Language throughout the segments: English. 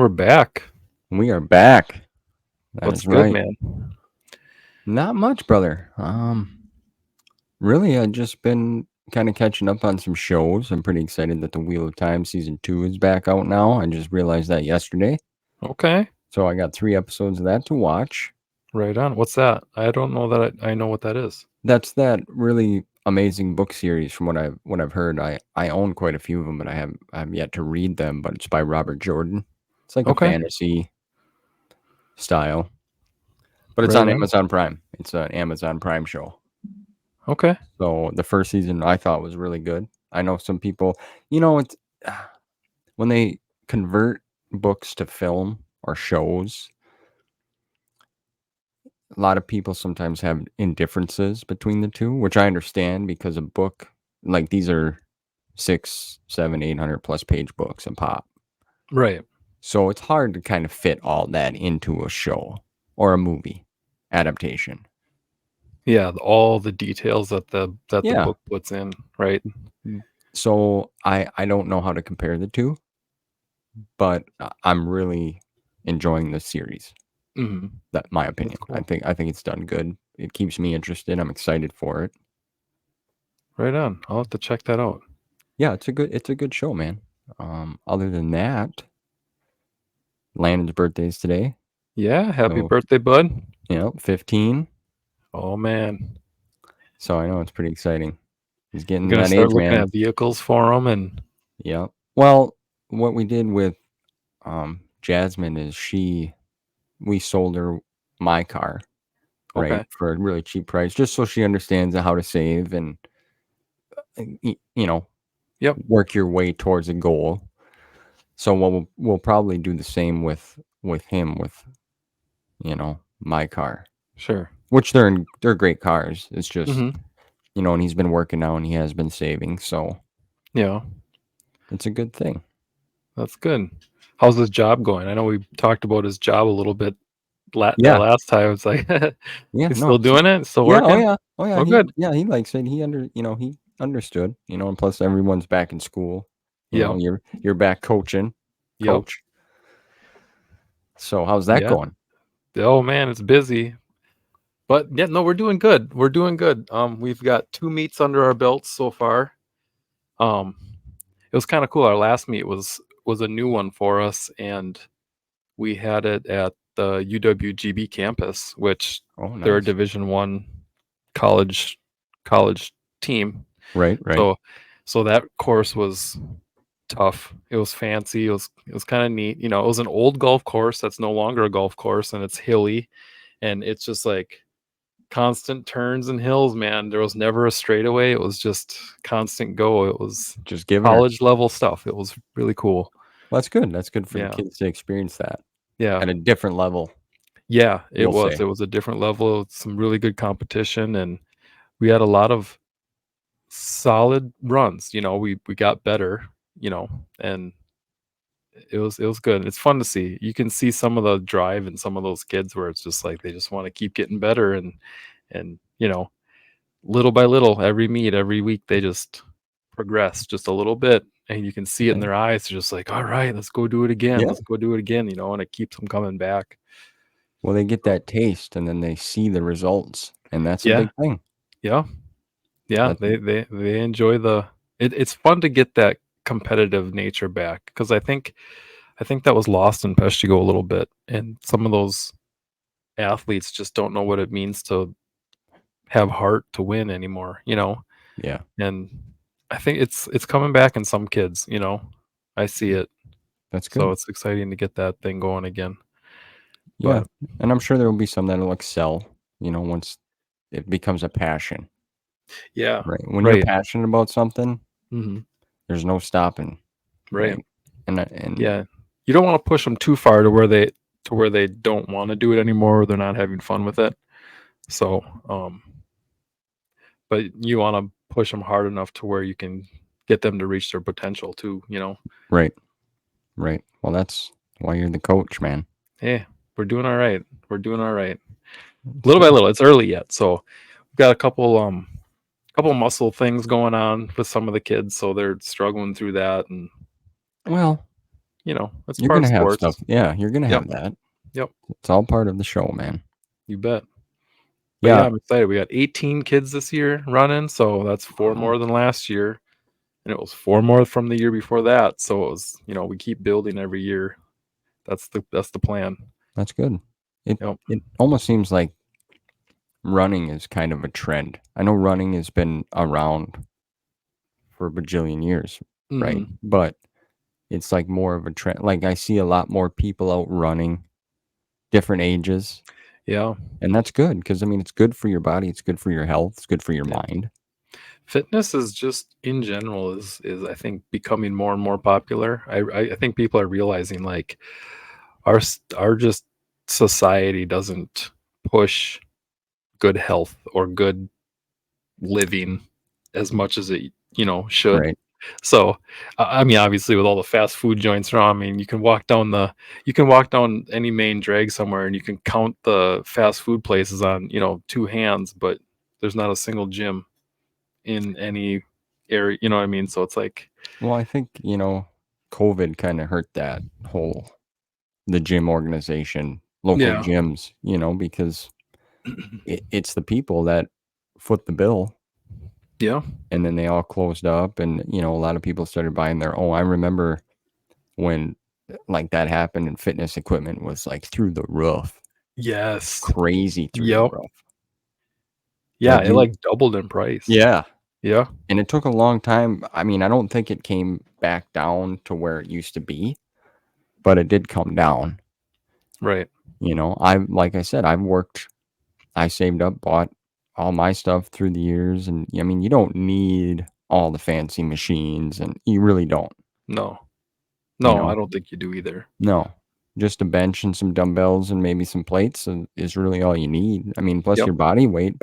we're back. We are back. That What's is good, right. man? Not much, brother. Really, I've just been kind of catching up on some shows. I'm pretty excited that the Wheel of Time season 2 is back out now. I just realized that yesterday. Okay, So I got 3 episodes of that to watch. right on. What's that? I don't know that I know what that is. That's that really amazing book series from what I've heard. I own quite a few of them, but I have yet to read them, but it's by Robert Jordan. It's like a Okay, fantasy style, but it's right on on. Amazon Prime. It's an Amazon Prime show. Okay, So the first season I thought was really good. I know some people, it's when they convert books to film or shows, a lot of people sometimes have indifferences between the two, which I understand because a book like these are 6, 7, 800 plus page books and pop. right. So it's hard to kind of fit all that into a show or a movie adaptation. Yeah, all the details that the Yeah. book puts in, right? So I don't know how to compare the two, but I'm really enjoying the series. Hmm. That my That's opinion. I cool. think I think it's done good. It keeps me interested. I'm excited for it. Right on. I'll have to check that out. Yeah, it's a good show, man. Other than that, Landon's birthday is today. Yeah, happy So, birthday, bud. 15. Oh man, So I know it's pretty exciting. He's we're getting to gonna that start age, looking man. at vehicles for him, and Yeah. Well, what we did with Jasmine is we sold her my car, right, okay. for a really cheap price, just so she understands how to save and you know, Yep. work your way towards a goal. So what we'll probably do the same with him with my car, Sure. which they're great cars. It's just Hmm. and he's been working now and he has been saving, so Yeah, it's a good thing. that's good. How's his job going? I know we talked about his job a little bit that Yeah, last time. It's like, yeah, he's no, still doing it? Still yeah, oh working? yeah, oh yeah. Oh, good. He likes it. He understood. And plus everyone's back in school. Yep. You're back coaching, Yep. coach. So how's that Yeah. going? Oh, man, it's busy. But yeah, no, we're doing good. We're doing good. We've got 2 meets under our belts so far. Um, it was kinda cool. Our last meet was a new one for us, and we had it at the UWGB campus, which Oh, they're a nice. Division I college college team. Right, right. So so that course was tough. It was fancy. It was kind of neat. It was an old golf course that's no longer a golf course, and it's hilly, and it's just like constant turns and hills, man. There was never a straightaway. It was just constant go. It was Just giving her. college level stuff. It was really cool. Well, that's good. That's good for the Yeah. kids to experience that Yeah. at a different level, Yeah, it we'll was. say. It was a different level, some really good competition, and we had a lot of solid runs. We got better, and it was good. It's fun to see. You can see some of the drive in some of those kids where it's just like they just want to keep getting better, and little by little, every meet, every week, they just progress just a little bit, and you can see it in Yeah. their eyes. They're just like, "All right, let's go do it again. Yeah. Let's go do it again," and it keeps them coming back. Well, they get So, that taste and then they see the results, and that's a yeah, big thing. yeah. Yeah, That's they enjoy it's fun to get that competitive nature back because I think that was lost in Peshtigo a little bit, and some of those athletes just don't know what it means to have heart to win anymore. yeah, And I think it's coming back in some kids. I see it. that's So good. it's exciting to get that thing going again. Yeah, But and I'm sure there will be some that'll excel, once it becomes a passion, yeah, right? When you're right. passionate about something, Mhm. there's no stopping, Right. right? And Yeah. You don't wanna push them too far to where they don't wanna do it anymore, or they're not having fun with it. So, but you wanna push them hard enough to where you can get them to reach their potential too. right, right. Well, that's why you're the coach, man. "Hey, we're doing alright. We're doing alright." It's Little by good. little, it's early yet, so we've got a couple muscle things going on with some of the kids, so they're struggling through that, and Well, it's You're part of gonna have stuff. sports. Yeah, you're gonna Yep, have that. yep, It's all part of the show, man. you bet. But yeah, Yeah. I'm excited. We got 18 kids this year running, so that's 4 Wow, more than last year, and it was 4 more from the year before that. So it was, we keep building every year. That's the plan. that's good. Yep. It almost seems like running is kind of a trend. I know running has been around for a bajillion years, right? Mhm. But it's like more of a trend. Like I see a lot more people out running, different ages, Yeah. and that's good because I mean it's good for your body, it's good for your health, it's good for your Yep. mind. Fitness is just in general is I think becoming more and more popular. I think people are realizing like our just society doesn't push good health or good living as much as it should. Right. So I mean, obviously, with all the fast food joints around, I mean, you can walk down any main drag somewhere, and you can count the fast food places on two hands, but there's not a single gym in any area. You know what I mean? So it's like, Well, I think, COVID kind of hurt that whole the gym organization, local yeah, gyms, because it's the people that foot the bill yeah, and then they all closed up and, a lot of people started buying their own. I remember when like that happened and fitness equipment was like through the roof, yes, crazy through the yep, roof. yeah. Like It you like doubled in price. Yeah, Yeah, and it took a long time. I mean, I don't think it came back down to where it used to be, but it did come down. right. I like I said, I saved up, bought all my stuff through the years, and I mean, you don't need all the fancy machines, and you really don't, No, you no, I know? don't think you do either. No. Just a bench and some dumbbells and maybe some plates is really all you need. I mean, plus Yep. your body weight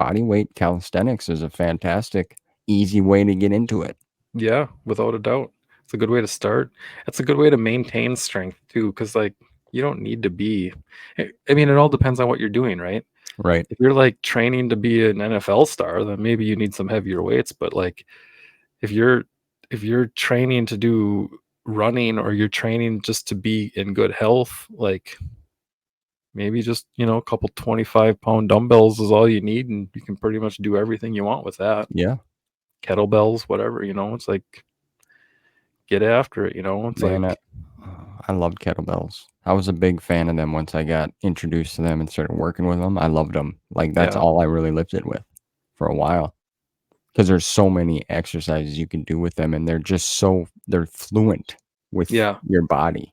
calisthenics is a fantastic, easy way to get into it. Yeah, without a doubt. It's a good way to start. It's a good way to maintain strength too, because like you don't need to be. I mean, it all depends on what you're doing, right? Right. If you're like training to be an NFL star, then maybe you need some heavier weights. But like if you're if you're training to do running or you're training just to be in good health, like maybe just a couple 25-pound dumbbells is all you need, and you can pretty much do everything you want with that. Yeah, Kettlebells, whatever, it's like get after it, it's man, like I loved kettlebells. I was a big fan of them once I got introduced to them and started working with them. I loved them. Like, that's yeah, all I really lifted with for a while. Because there's so many exercises you can do with them, and they're fluent with yeah, your body,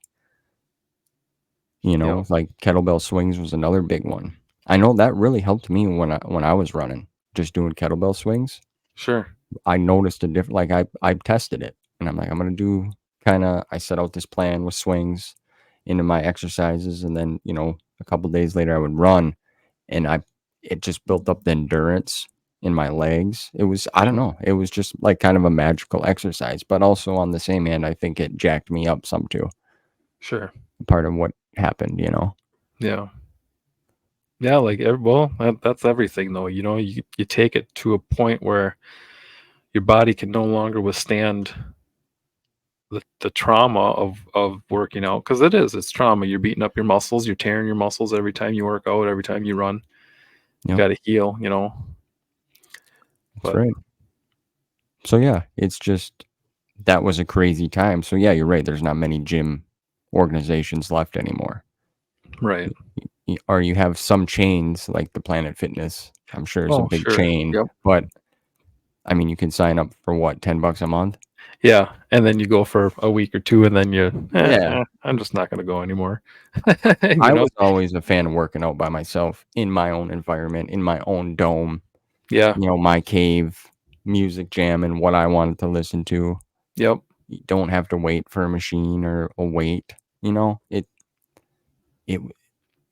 yeah, Like, kettlebell swings was another big one. I know that really helped me when I was running, just doing kettlebell swings. sure, I noticed a different like, I tested it, and I'm like, "I'm gonna do I set out this plan with swings into my exercises, and then, a couple days later, I would run, and it just built up the endurance in my legs. It was I don't know, it was just, like, kind of a magical exercise, but also on the same hand, I think it jacked me up some too, sure, part of what happened. yeah, yeah. Like, well, that's everything, though. You take it to a point where your body can no longer withstand the trauma of working out because it's trauma. You're beating up your muscles, you're tearing your muscles every time you work out, every time you run. You Yep, got to heal, that's But right. So, yeah, it's just that was a crazy time. So, yeah, you're right, there's not many gym organizations left anymore. right. Or you have some chains like the Planet Fitness, I'm sure is a Oh, big sure. chain, Yep. but, I mean, you can sign up for what, $10 a month? Yeah, and then you go for a week or two, and then Yeah. I'm just not gonna go anymore. I You know? was always a fan of working out by myself in my own environment, in my own dome, Yeah. my cave, music jamming, what I wanted to listen to. Yep. You don't have to wait for a machine or a weight, you know? It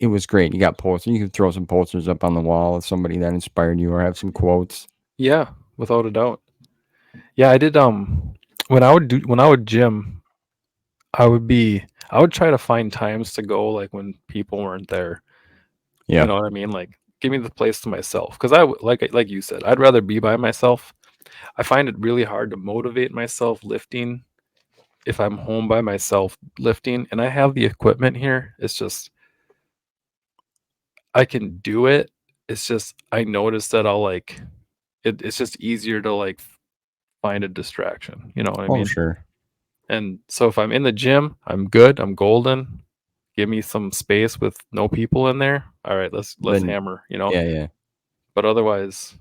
it was great. You got posters. You could throw some posters up on the wall of somebody that inspired you or have some quotes. Yeah, without a doubt. Yeah, I did, when I would gym, I would try to find times to go, like, when people weren't there. You Yeah. know what I mean? Like, give me the place to myself because I would like you said, I'd rather be by myself. I find it really hard to motivate myself lifting if I'm home by myself lifting and I have the equipment here, it's just I can do it. It's just I notice that I'll like it's just easier to like find a distraction. You know what I Oh, mean? sure. And so if I'm in the gym, I'm good. I'm golden. Give me some space with no people in there. All right, let's Then hammer. You know. yeah, yeah. But otherwise,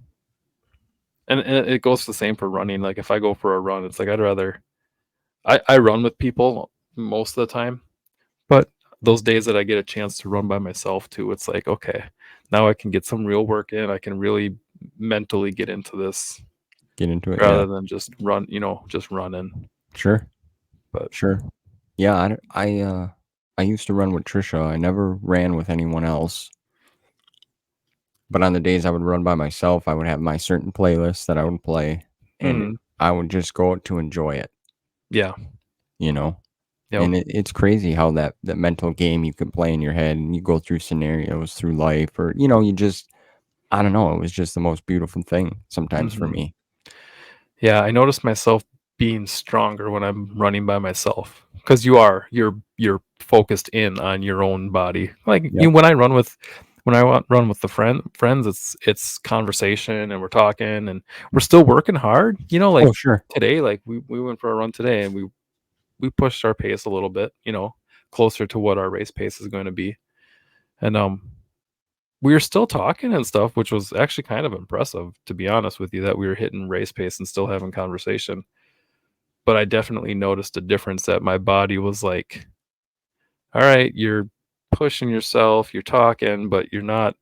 and it goes the same for running. Like if I go for a run, it's like I'd rather I run with people most of the time, but those days that I get a chance to run by myself too, it's like okay, now I can get some real work in. I can really mentally get into this Get into it, yeah. rather than just run. You know, just running. Sure, But sure. Yeah, I used to run with Trisha. I never ran with anyone else, but on the days I would run by myself, I would have my certain playlist that I would play, and mm, I would just go out to enjoy it, yeah, you know? yep, And it's crazy how that mental game you can play in your head, and you go through scenarios through life, or, you just I don't know, it was just the most beautiful thing sometimes for hmm me. yeah. I notice myself being stronger when I'm running by myself because you're focused in on your own body. Like Yep. when I run with the friends, it's conversation and we're talking and we're still working hard. You know, like Oh, sure. today, like we went for a run today and we pushed our pace a little bit. You know, closer to what our race pace is going to be, and we were still talking and stuff, which was actually kind of impressive, to be honest with you, that we were hitting race pace and still having conversation. But I definitely noticed a difference that my body was like, all right, you're pushing yourself, you're talking, but you're not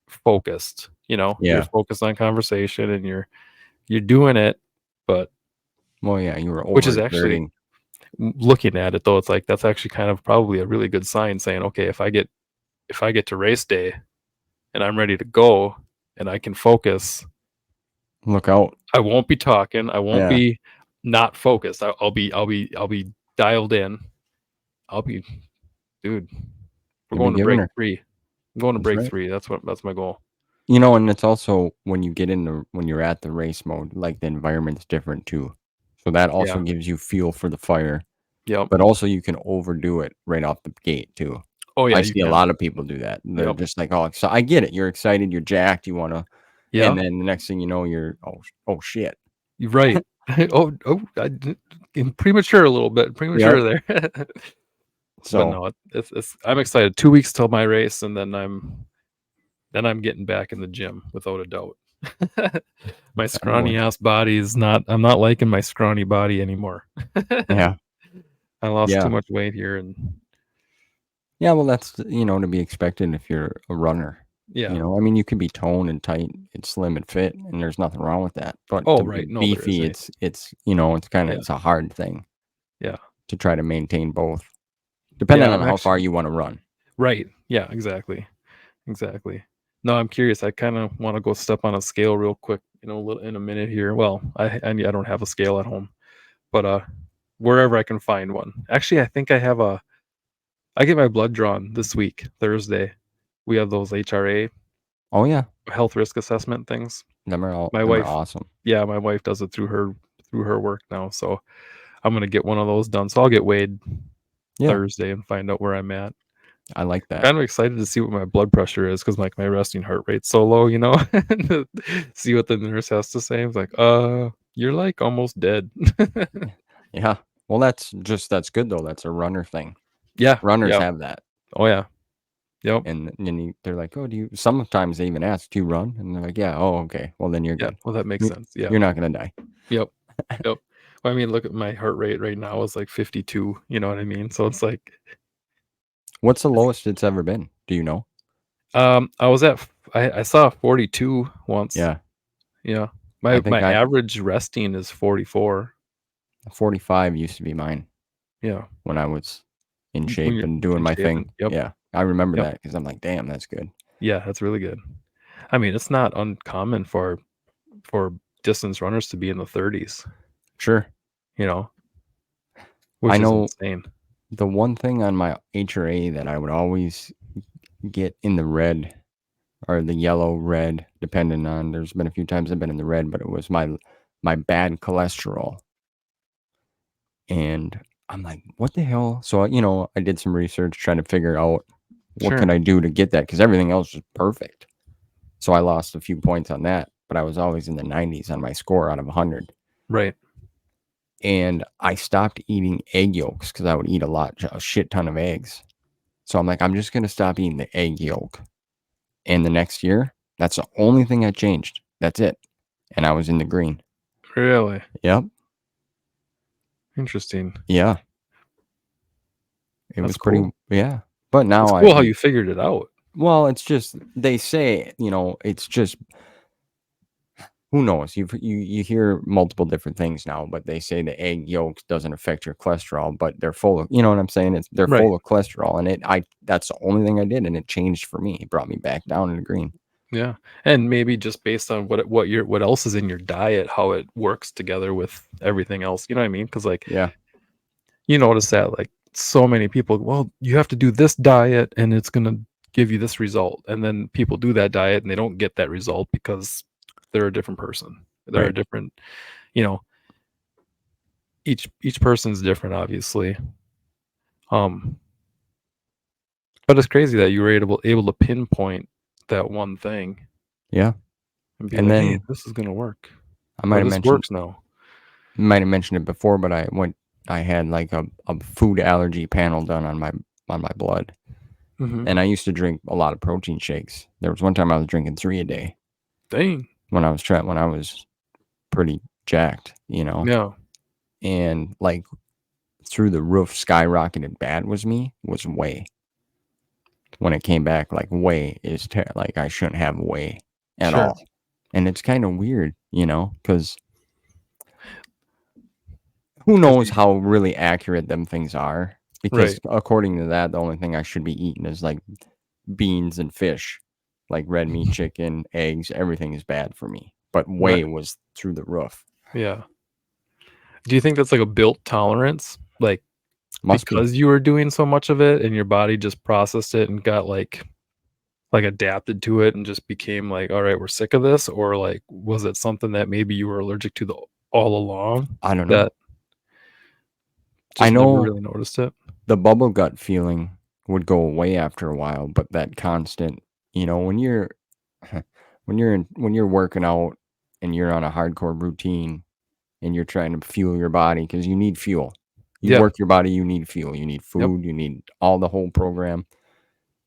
focused. You know, you're Yeah. focused on conversation and you're doing it, but Well, yeah, you were which is actually overexerting. looking at it though, it's like that's actually kind of probably a really good sign saying, okay, if I get to race day and I'm ready to go and I can focus, Look out. I won't be talking. I won't Yeah. be not focused. I'll be dialed in. I'll be, dude. We're You'll be going to giving break her. 3. I'm going to That's break right. 3. That's my goal. And it's also when you're at the race mode, like, the environment's different too. So that also Yeah. gives you fuel for the fire, Yep. but also you can overdo it right off the gate too. Oh yeah, I you see a can. lot of people do that. They're Yep. just like, "Oh," so I get it. You're excited, you're jacked, you wanna and Yep. then the next thing you know, you're, "Oh, shit." You're right. Oh, I'm premature a little bit. Yep. Premature there. But So, no, it's I'm excited. 2 weeks till my race, and then I'm getting back in the gym without a doubt. My I'm going scrawny ass body is not. I'm not liking my scrawny body anymore. yeah. I lost too Yeah. much weight here, and Yeah, well, that's, to be expected if you're a runner. yeah. I mean, you can be toned and tight and slim and fit, and there's nothing wrong with that. But Oh, to be right. No, there beefy, isn't. it's Yeah, it's a hard thing yeah, to try to maintain both, depending yeah. on I'm how far actually you wanna run. right. Yeah, exactly, exactly. No, I'm curious. I kind of want to go step on a scale real quick. In a minute here. Well, I don't have a scale at home, but wherever I can find one. Actually, I think I have a. I get my blood drawn this week, Thursday. We have those HRA Oh, yeah. health risk assessment things. My Them are wife, awesome. yeah, my wife does it through her work now. So I'm gonna get one of those done. So I'll get weighed Yeah, Thursday and find out where I'm at. I like that. Kind of excited to see what my blood pressure is because like my resting heart rate's so low, and to see what the nurse has to say. I was like, you're like almost dead. Yeah. Well, that's good, though, that's a runner thing. Yeah, Runners yeah. have that, Oh yeah. Yep. and then they're like, "Oh, do you" sometimes they even ask, "Do you run?" And they're like, "Yeah." "Oh, okay. Well, then you're Yeah. good. Well, that makes You sense. Yeah. you're not gonna die." Yep. Yep. Well, I mean, look at my heart rate right now is like 52. You know what I mean? So it's like, What's the lowest it's ever been? Do you know? I was at, I saw 42 once. Yeah. Yeah. I My think I average resting is 44. 45 used to be mine Yeah. when I was in When shape you're and doing in my shape thing. and yep. Yeah. I remember Yep. that because 'cause I'm like, "Damn, that's good." Yeah. That's really good. I mean, it's not uncommon for distance runners to be in the 30s, Sure. you know, I which is know insane. the one thing on my HRA that I would always get in the red or the yellow, red, depending on there's been a few times I've been in the red, but it was my bad cholesterol. And I'm like, "What the hell?" So, I did some research trying to figure out what could Sure. I do to get that because everything else was perfect. So I lost a few points on that, but I was always in the 90s on my score out of 100. Right. And I stopped eating egg yolks because I would eat a shit ton of eggs. So I'm like, "I'm just gonna stop eating the egg yolk." And the next year, that's the only thing I changed. That's it. And I was in the green. Really Yep. interesting. Yeah. It That's was pretty cool. yeah. But It's now cool how you figured it out. well, it's just they say, it's just who knows? You hear multiple different things now, but they say the egg yolks doesn't affect your cholesterol, but they're full of, you know what I'm saying? They're Right. full of cholesterol, and that's the only thing I did, and it changed for me. It brought me back down in the green. Yeah. And maybe just based on what else is in your diet, how it works together with everything else. You know what I mean? Because like Yeah, you notice that like so many people, well, you have to do this diet and it's gonna give you this result. And then people do that diet and they don't get that result because they're a different person. They're a right. different, you know, each person's different, obviously. Um, but it's crazy that you were able to pinpoint that one thing Yeah, and be and like, hey, then this is gonna work. I Or this works now. might have mentioned it before, but I had like a food allergy panel done on my blood, Hmm. and I used to drink a lot of protein shakes. There was one time I was drinking 3 a day Dang. when I was pretty jacked, Yeah. and like through the roof skyrocketed bad was whey. When it came back, like whey like I shouldn't have whey at Sure. all. And it's kind of weird, because who Because knows how really accurate them things are? Because right. according to that, the only thing I should be eating is like beans and fish, like red meat, chicken, eggs, everything is bad for me. But Right. whey was through the roof. Yeah. Do you think that's like a built tolerance? Like Must be. because you were doing so much of it and your body just processed it and got like adapted to it and just became like, all right, we're sick of this, or like was it something that maybe you were allergic to the all along I don't know. that I just never know really noticed it? the bubble gut feeling would go away after a while, but that constant, when you're when you're working out and you're on a hardcore routine and you're trying to fuel your body because you need fuel. You Yeah. work your body, you need fuel, you need Yep. food, you need all the whole program.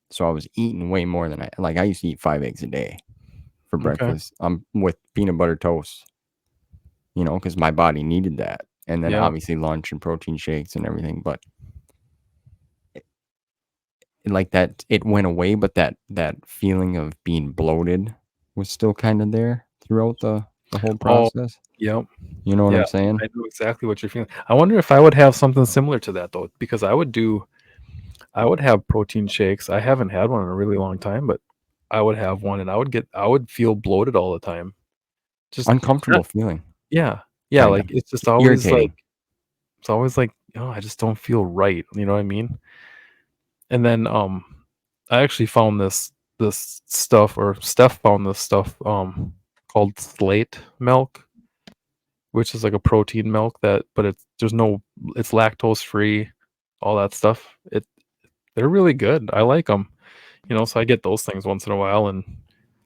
So I was eating way more than I used to eat 5 eggs a day for Okay. breakfast. With peanut butter toast, because my body needed that. And then Yeah. obviously lunch and protein shakes and everything. But like that, it went away, but that feeling of being bloated was still kind of there throughout the whole Oh, process. yep. You know what Yeah. I'm saying? I know exactly what you're feeling. I wonder if I would have something similar to that though, because I would have protein shakes. I haven't had one in a really long time, but I would have one and I would feel bloated all the time. Just not Uncomfortable feeling, yeah. Yeah, kind of like, it's always like irritating. "Oh, I just don't feel right." You know what I mean? And then, I actually found this stuff, or Steph found this stuff, called Slate milk, which is like a protein milk that but it's lactose free, all that stuff. They're really good. I like them. So I get those things once in a while, and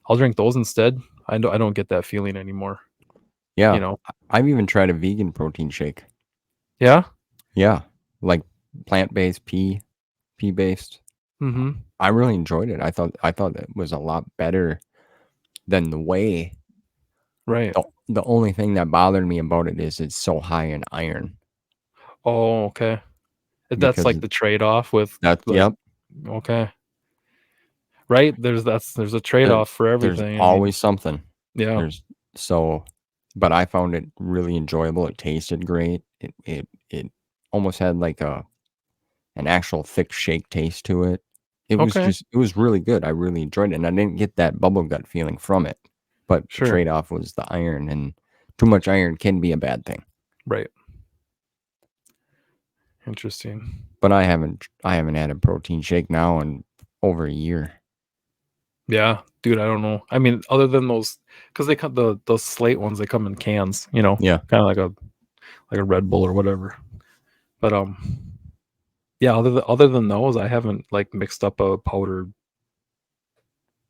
I'll drink those instead. I don't get that feeling anymore, you Yeah, know? I've even tried a vegan protein shake. Yeah? Yeah, like plant-based, pea-based. Mhm. I really enjoyed it. I thought it was a lot better than the whey. Right. The only thing that bothered me about it is it's so high in iron Oh, okay. That's because like the trade-off with, that like yep, okay. Right? There's a there trade-off for there's everything, I mean always something. yeah. There's so but I found it really enjoyable. It tasted great. It almost had like an actual thick shake taste to it. Okay. It was really good. I really enjoyed it, and I didn't get that bubble gut feeling from it. But the Sure. trade-off was the iron, and too much iron can be a bad thing. Right. Interesting. But I haven't had a protein shake now in over a year. Yeah. Dude, I don't know. I mean, other than those, because they come those Slate ones, they come in cans, Yeah. kinda like a Red Bull or whatever. But, yeah, other than those, I haven't, like, mixed up a powdered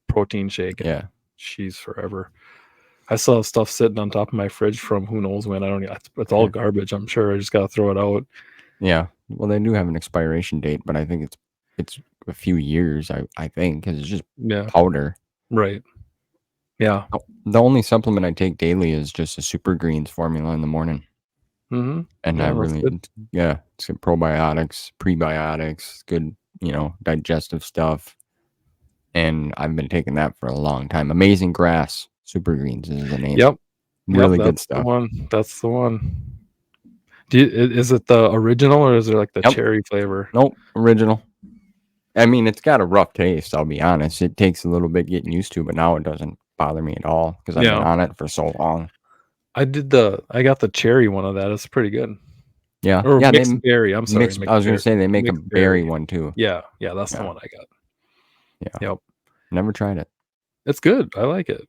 protein shake in Yeah, she's forever. I still have stuff sitting on top of my fridge from who knows when, I don't e it's all garbage, I'm sure, I just gotta throw it out. yeah. Well, they do have an expiration date, but I think it's a few years. I think because it's just Yeah, powder. right. Yeah. The only supplement I take daily is just a Super Greens formula in the morning, Mhm. and I Yeah, that's really, good. yeah, it's good probiotics, prebiotics, good, digestive stuff, and I've been taking that for a long time. Amazing Grass Super Greens is the name. Yep. Yep, Really good that's the stuff. one, that's the one. Do you is it the original or is it, like, the Yep. cherry flavor? Nope. Original. I mean, it's got a rough taste, I'll be honest. It takes a little bit getting used to, but now it doesn't bother me at all because I've been Yeah. on it for so long. I got the cherry one of that, it's pretty good. Yeah. Or Yeah, they mixed berry, I'm sorry, mix I mixed was gonna berry say they make a mixed berry berry. one too. Yeah, yeah, that's the Yeah. one I got. Yeah. Yep. Never tried it. It's good, I like it.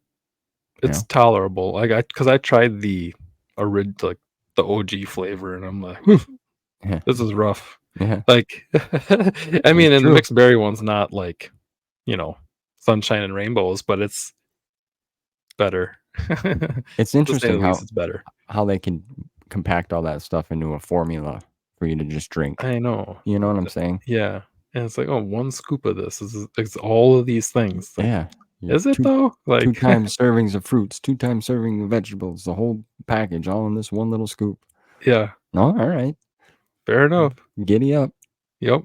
Yeah. It's tolerable, like, because I tried the like, the OG flavor, and I'm like, Yeah. "This is rough." Yeah. Like, I It's mean, and the true. mixed berry one's not like, you know, sunshine and rainbows, but it's better. It's To say the interesting least, it's better. how they can compact all that stuff into a formula for you to just drink. I know. You know what I'm saying? Yeah, and it's like, "Oh, 1 scoop of this is all of these things." Like, Yeah. You is it 2 though? Like, times servings of fruits, 2 times serving of vegetables, the whole package all in this one little scoop. yeah, No, alright. fair enough. Giddy up. Yep.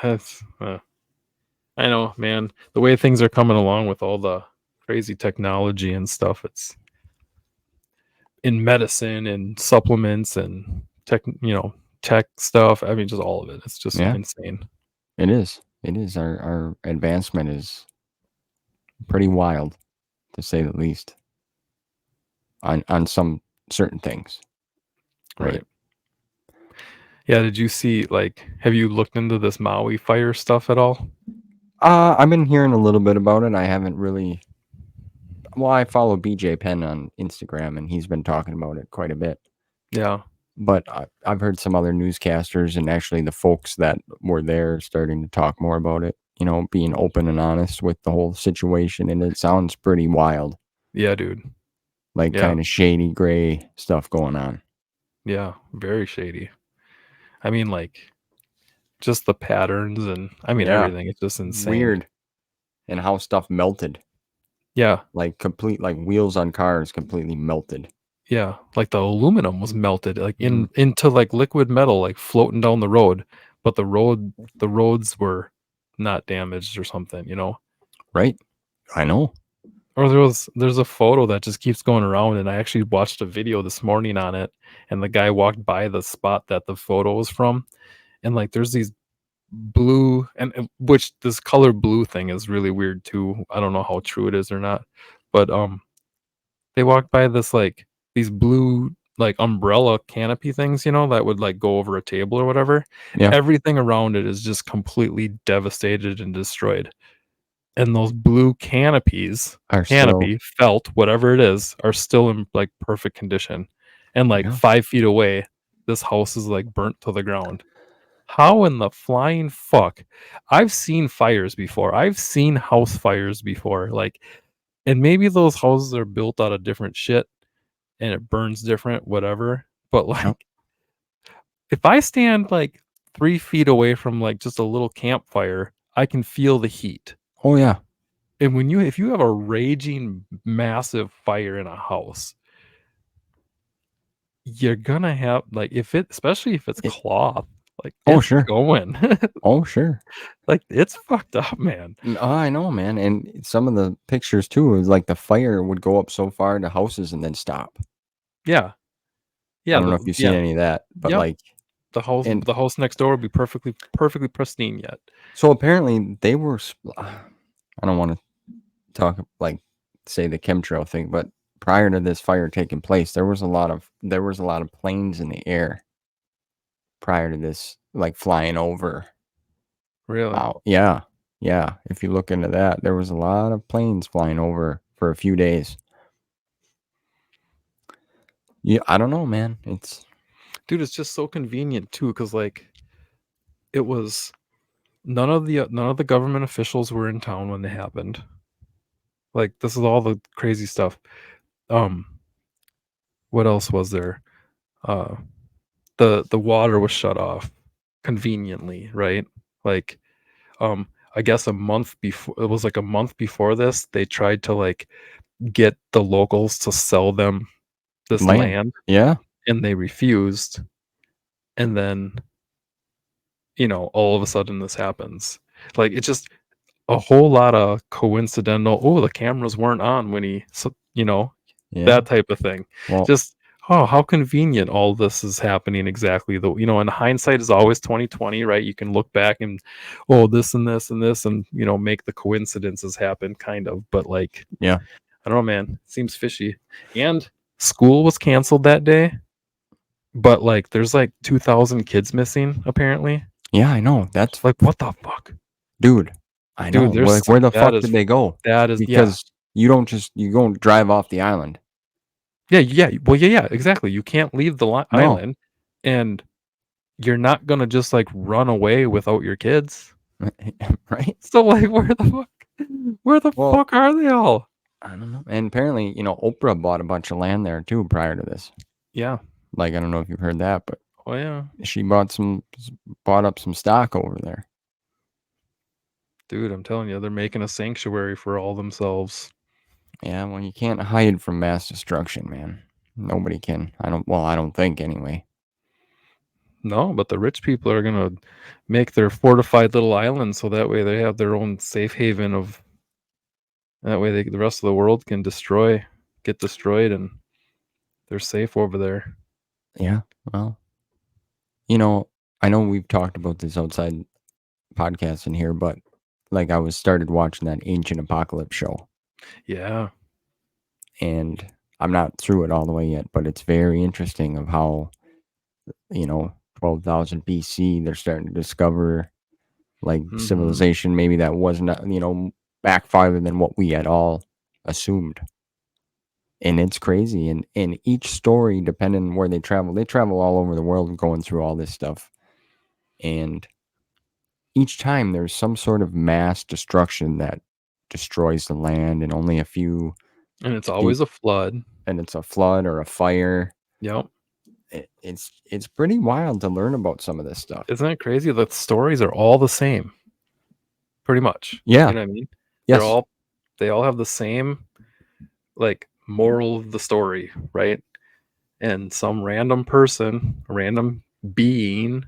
That's, I know, man. The way things are coming along with all the crazy technology and stuff, it's in medicine and supplements and tech stuff. I mean, just all of it. It's just Yeah, insane. it is. It is. Our advancement is pretty wild, to say the least, on some certain things, right? Right. Yeah, did you see, like, have you looked into this Maui fire stuff at all? I've been hearing a little bit about it. I haven't really. Well, I follow BJ Penn on Instagram, and he's been talking about it quite a bit. Yeah. But I've heard some other newscasters and actually the folks that were there starting to talk more about it, being open and honest with the whole situation, and it sounds pretty wild, Yeah, dude. like Yeah. kind of shady gray stuff going on. Yeah, very shady. I mean, like, just the patterns and I mean, Yeah, everything, it's just insane. weird. And how stuff melted, Yeah. like complete, like wheels on cars completely melted. Yeah, like, the aluminum was melted, like, Mhm. into, like, liquid metal, like, floating down the road, but the roads were not damaged or something, you know? Right? I know. Or there's a photo that just keeps going around, and I actually watched a video this morning on it, and the guy walked by the spot that the photo was from, and, like, there's these blue and which this color blue thing is really weird too, I don't know how true it is or not, but, they walked by this, like these blue, like, umbrella canopy things, that would, like, go over a table or whatever. Yeah, Everything around it is just completely devastated and destroyed, and those blue are still. canopy, felt, whatever it is, are still in, like, perfect condition, and, like, Yeah. 5 feet away, this house is, like, burnt to the ground. How in the flying fuck I've seen fires before, I've seen house fires before, like and maybe those houses are built out of different shit, and it burns different, whatever. But Yep. like, if I stand like 3 feet away from like just a little campfire, I can feel the heat. Oh yeah. And if you have a raging massive fire in a house, you're gonna have like if it especially if it's It, cloth, like oh it's sure. going. Oh sure. Like it's fucked up, man. I know, man. And some of the pictures too is like the fire would go up so far to houses and then stop. Yeah. I Yeah, don't know if you've seen yeah. any of that, but Yep. like, and The house next door would be perfectly pristine yet. so apparently they were. I don't want to talk like say the chemtrail thing, but prior to this fire taking place, there was a lot of planes in the air prior to this, like flying over. Really? Wow. Yeah. Yeah. If you look into that, there was a lot of planes flying over for a few days. Yeah, I don't know, man. It's Dude, it's just so convenient too, because like it was none of the government officials were in town when they happened. Like this is all the crazy stuff. Um, what else was there? Uh, the water was shut off conveniently, right? Like, um, I guess a month before it was like a month before this, they tried to like get the locals to sell them this Land. land, Yeah. and they refused. And then, all of a sudden this happens. Like it's just a whole lot of coincidental. Oh, the cameras weren't on when Yeah. that type of thing. Well, Just, oh, how convenient all this is happening exactly. Though, and hindsight is always 2020, right? You can look back and, oh, this and this and this, and make the coincidences happen, kind of. But like, yeah. I don't know, man. It seems fishy. And school was canceled that day, but like, there's like 2,000 kids missing apparently. Yeah, I know. That's Like, what the fuck, dude. I know. dude? Well, like, where the That fuck is did they go? yeah. Because you don't drive off the island. Yeah, yeah. Well, yeah, yeah, exactly. You can't leave the No. island, and you're not gonna just like run away without your kids. Right? So like, where the Well, fuck are they all? I don't know. And apparently, Oprah bought a bunch of land there too prior to this. Yeah. Like, I don't know if you've heard that, but Oh yeah, she bought up some stock over there. dude. I'm telling you, they're making a sanctuary for all themselves. Yeah, well, you can't hide from mass destruction, man. Nobody can. I don't think anyway. No, but the rich people are gonna make their fortified little island so that way they have their own safe haven of. That way, the rest of the world can get destroyed, and they're safe over there. Yeah. Well, you know, I know we've talked about this outside podcasts in here, but like I was started watching that Ancient Apocalypse show, Yeah. and I'm not through it all the way yet, but it's very interesting of how, 12,000 BC, they're starting to discover like Hmm. civilization maybe that wasn't, back farther than what we had all assumed. And it's crazy. And each story, depending on where they travel all over the world going through all this stuff. And each time there's some sort of mass destruction that destroys the land, and only a few And it's keep, always a flood. and it's a flood or a fire. Yep. It's pretty wild to learn about some of this stuff. Isn't that crazy? The stories are all the same, pretty much. You Yeah. know what I mean? They're Yes. all they all have the same like moral of the story, right? And some random person, random being,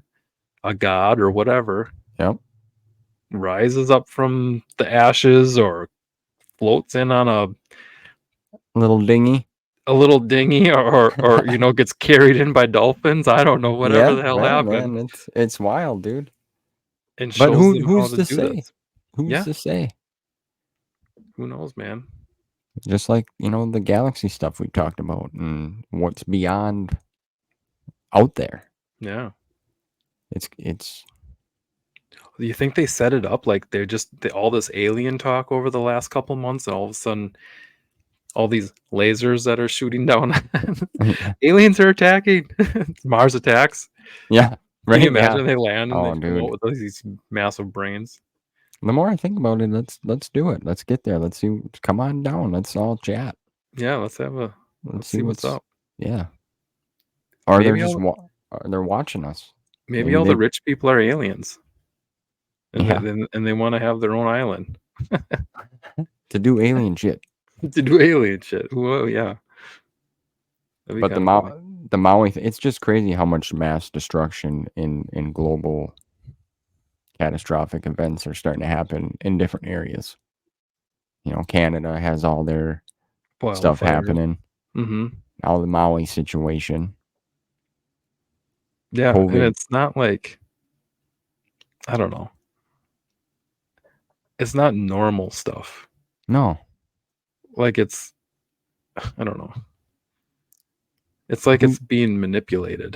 a god or whatever, Yep. rises up from the ashes or floats in on Little dinghy. a little dinghy or gets carried in by dolphins. I don't know, whatever Yeah. the hell Yeah, happened, man. It's wild, dude. and But shows them how who's to to do say? this. Who's Yeah, to say? who knows, man? Just like, the galaxy stuff we talked about and what's beyond out there. Yeah. It's Do you think they set it up like all this alien talk over the last couple months, and all of a sudden, all these lasers that are shooting down, aliens are attacking, Mars attacks. yeah, Can you right, yeah. imagine they land and they Oh, come out dude. with these massive brains? The more I think about it, let's do it. Let's get there. Let's see. Come on down. Let's all chat. Yeah, Let's let's see see what's what's. up. Yeah. Or they're Maybe just all or they're watching us. maybe Maybe all the they. rich people are aliens, and Yeah. they want to have their own island To do alien shit. to do alien shit. Whoa, yeah, that'd be But kind of funny. The Maui it's just crazy how much mass destruction in global catastrophic events are starting to happen in different areas. Canada has all their stuff Wildfires. happening. Hmm. Now the Maui situation, Yeah, and COVID. it's not like, I don't know. It's not normal stuff. No. Like I don't know. It's like Who it's being manipulated.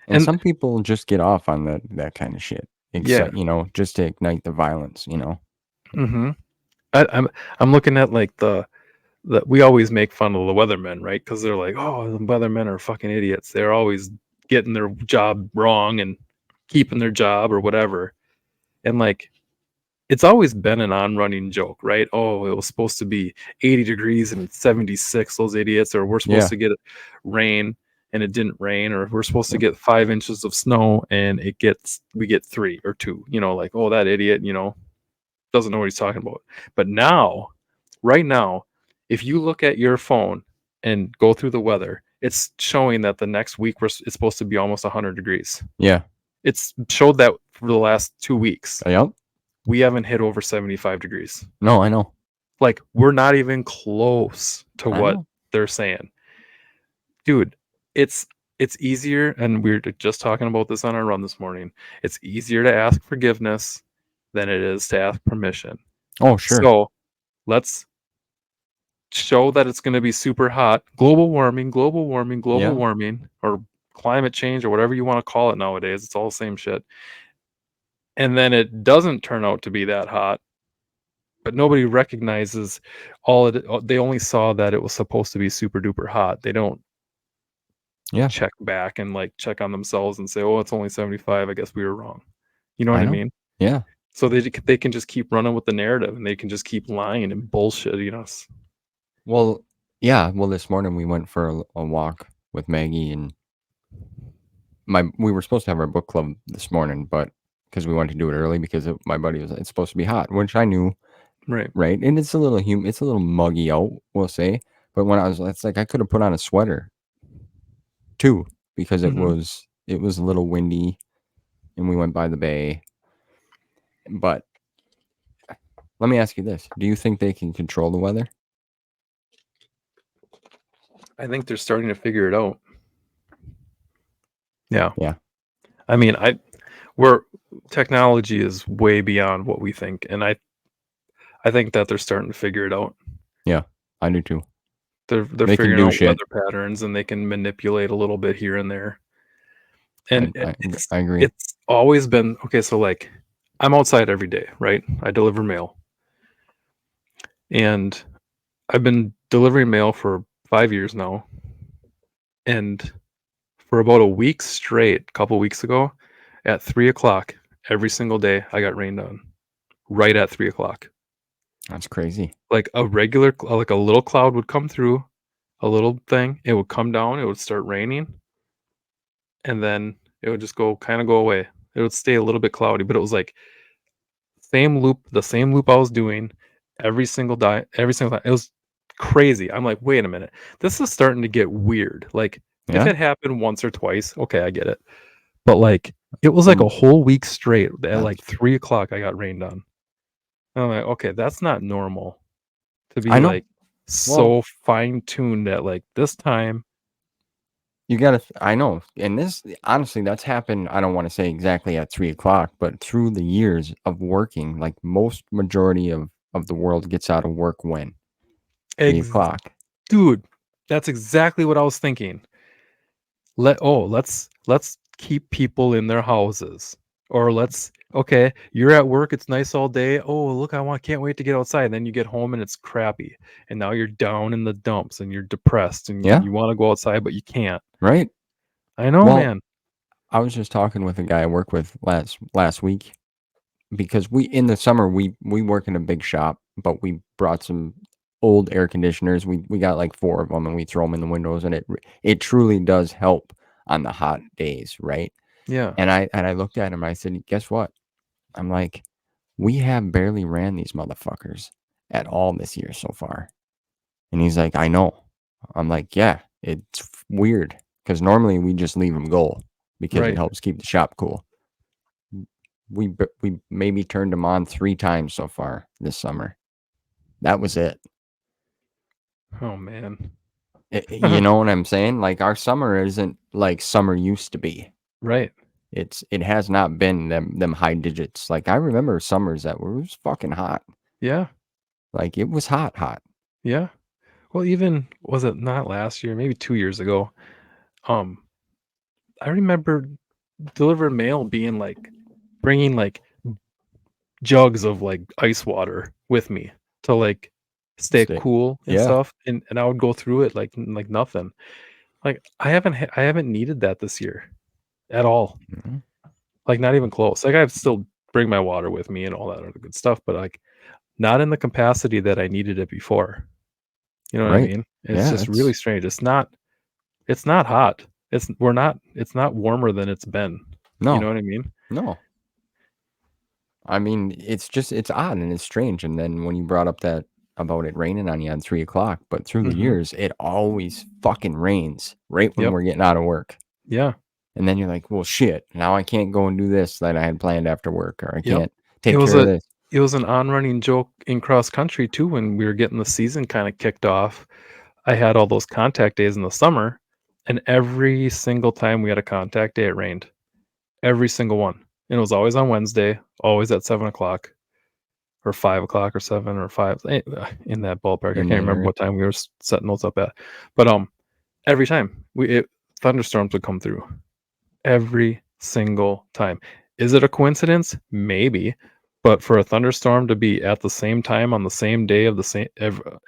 and And some people just get off on that kind of shit. yeah. Just to ignite the violence. Hmm. I'm looking at like that we always make fun of the weathermen, right? Because they're like, oh, the weathermen are fucking idiots. They're always getting their job wrong and keeping their job or whatever. And like, it's always been an on-running joke, right? Oh, it was supposed to be 80 degrees and it's 76, those idiots, or we're supposed Yeah. to get rain and it didn't rain, or we're supposed to Yep. get 5 inches of snow and we get 3 or 2. Like, oh, that idiot, doesn't know what he's talking about. But now, right now, if you look at your phone and go through the weather, it's showing that the next week it's supposed to be almost 100 degrees. Yeah. It's showed that for the last 2 weeks. Yep. We haven't hit over 75 degrees. No, I know. Like, we're not even close to I what know. they're saying. Dude, it's easier, and we are just talking about this on our run this morning. It's easier to ask forgiveness than it is to ask permission. Oh, sure. So let's show that it's going to be super hot. Global warming, global warming, global Yeah. warming, or climate change, or whatever you want to call it nowadays. It's all the same shit. And then it doesn't turn out to be that hot, but nobody recognizes they only saw that it was supposed to be super duper hot. They don't Yeah. check back and like check on themselves and say, oh, it's only 75. I guess we were wrong. You know what I I know. mean? Yeah. So they can just keep running with the narrative, and they can just keep lying and bullshitting us. Well, yeah. Well, this morning we went for a walk with Maggie, and we were supposed to have our book club this morning, but because we wanted to do it early because my buddy was, it's supposed to be hot, which I knew, Right. right? And it's a little it's a little muggy out, we'll say. But when it's like I could have put on a sweater too because Hmm. it was a little windy, and we went by the bay. But let me ask you this: do you think they can control the weather? I think they're starting to figure it out. Yeah. Yeah. I mean, we're technology is way beyond what we think, and I think that they're starting to figure it out. Yeah, I do too. They're They can figuring do out shit. weather patterns, and they can manipulate a little bit here and there. And I agree. it's always been okay. So like, I'm outside every day, right? I deliver mail, and I've been delivering mail for 5 years now. And for about a week straight, a couple weeks ago, at 3 o'clock every single day, I got rained on. Right at 3 o'clock. That's crazy. Like like a little cloud would come through, a little thing, it would come down, it would start raining, and then it would just kind of go away. It would stay a little bit cloudy, but it was like the same loop I was doing every single time. It was crazy. I'm like, wait a minute, this is starting to get weird. Like, if Yeah. it happened once or twice, okay, I get it. But like, it was like Um, a whole week straight. At that's like 3 o'clock, I got rained on. And I'm like, okay, that's not normal to be I know. like Well, so fine tuned at like this time. you gotta. I know, and this honestly, that's happened. I don't want to say exactly at 3 o'clock, but through the years of working, like most majority of the world gets out of work when three Ex- o'clock. Dude, that's exactly what I was thinking. Let's keep people in their houses, or let's okay, you're at work, it's nice all day. Oh, look, can't wait to get outside. And then you get home and it's crappy, and now you're down in the dumps and you're depressed and Yeah. you want to go outside but you can't. Right. I know, Well, man. I was just talking with a guy I work with last week because we in the summer we work in a big shop, but we brought some old air conditioners. We got like 4 of them, and we throw them in the windows, and it truly does help on the hot days, right? Yeah. And I looked at him. I said, "Guess what?" I'm like, "We have barely ran these motherfuckers at all this year so far." And he's like, "I know." I'm like, "Yeah, it's weird because normally we just leave them go because it Right. helps keep the shop cool." We maybe turned them on 3 times so far this summer. That was it. Oh man. You know what I'm saying? Like, our summer isn't like summer used to be. Right. It has not been them high digits. Like, I remember summers it was fucking hot. Yeah. Like, it was hot, hot. Yeah. Well, even was it not last year, maybe 2 years ago? Um, I remember delivering mail being like bringing like jugs of like ice water with me to like stay Stay cool and Yeah. stuff, and I would go through it like nothing. Like, I haven't needed that this year at all, Mhm. like, not even close. Like, I still bring my water with me and all that other good stuff, but, like, not in the capacity that I needed it before, you know what I Right. mean? It's Yeah, just really strange. It's not hot. It's not warmer than it's been, you know no, what I mean? no. I mean, it's odd and it's strange, and then when you brought up that about it raining on you at 3 o'clock, but through the Mhm. years, it always fucking rains right when Yep. we're getting out of work, Yeah. and then you're like, "Well, shit, now I can't go and do this that I had planned after work, or I Yep. can't It take was care of a this." it was an on-running joke in cross country too when we were getting the season kinda kicked off. I had all those contact days in the summer, and every single time we had a contact day, it rained. Every single one. And it was always on Wednesday, always at 7 o'clock or 5 o'clock or 7 or 5, in that ballpark. I In can't that remember area. what time we were setting those up at. But, every time thunderstorms would come through. Every single time. Is it a coincidence? Maybe, but for a thunderstorm to be at the same time on the same day of the same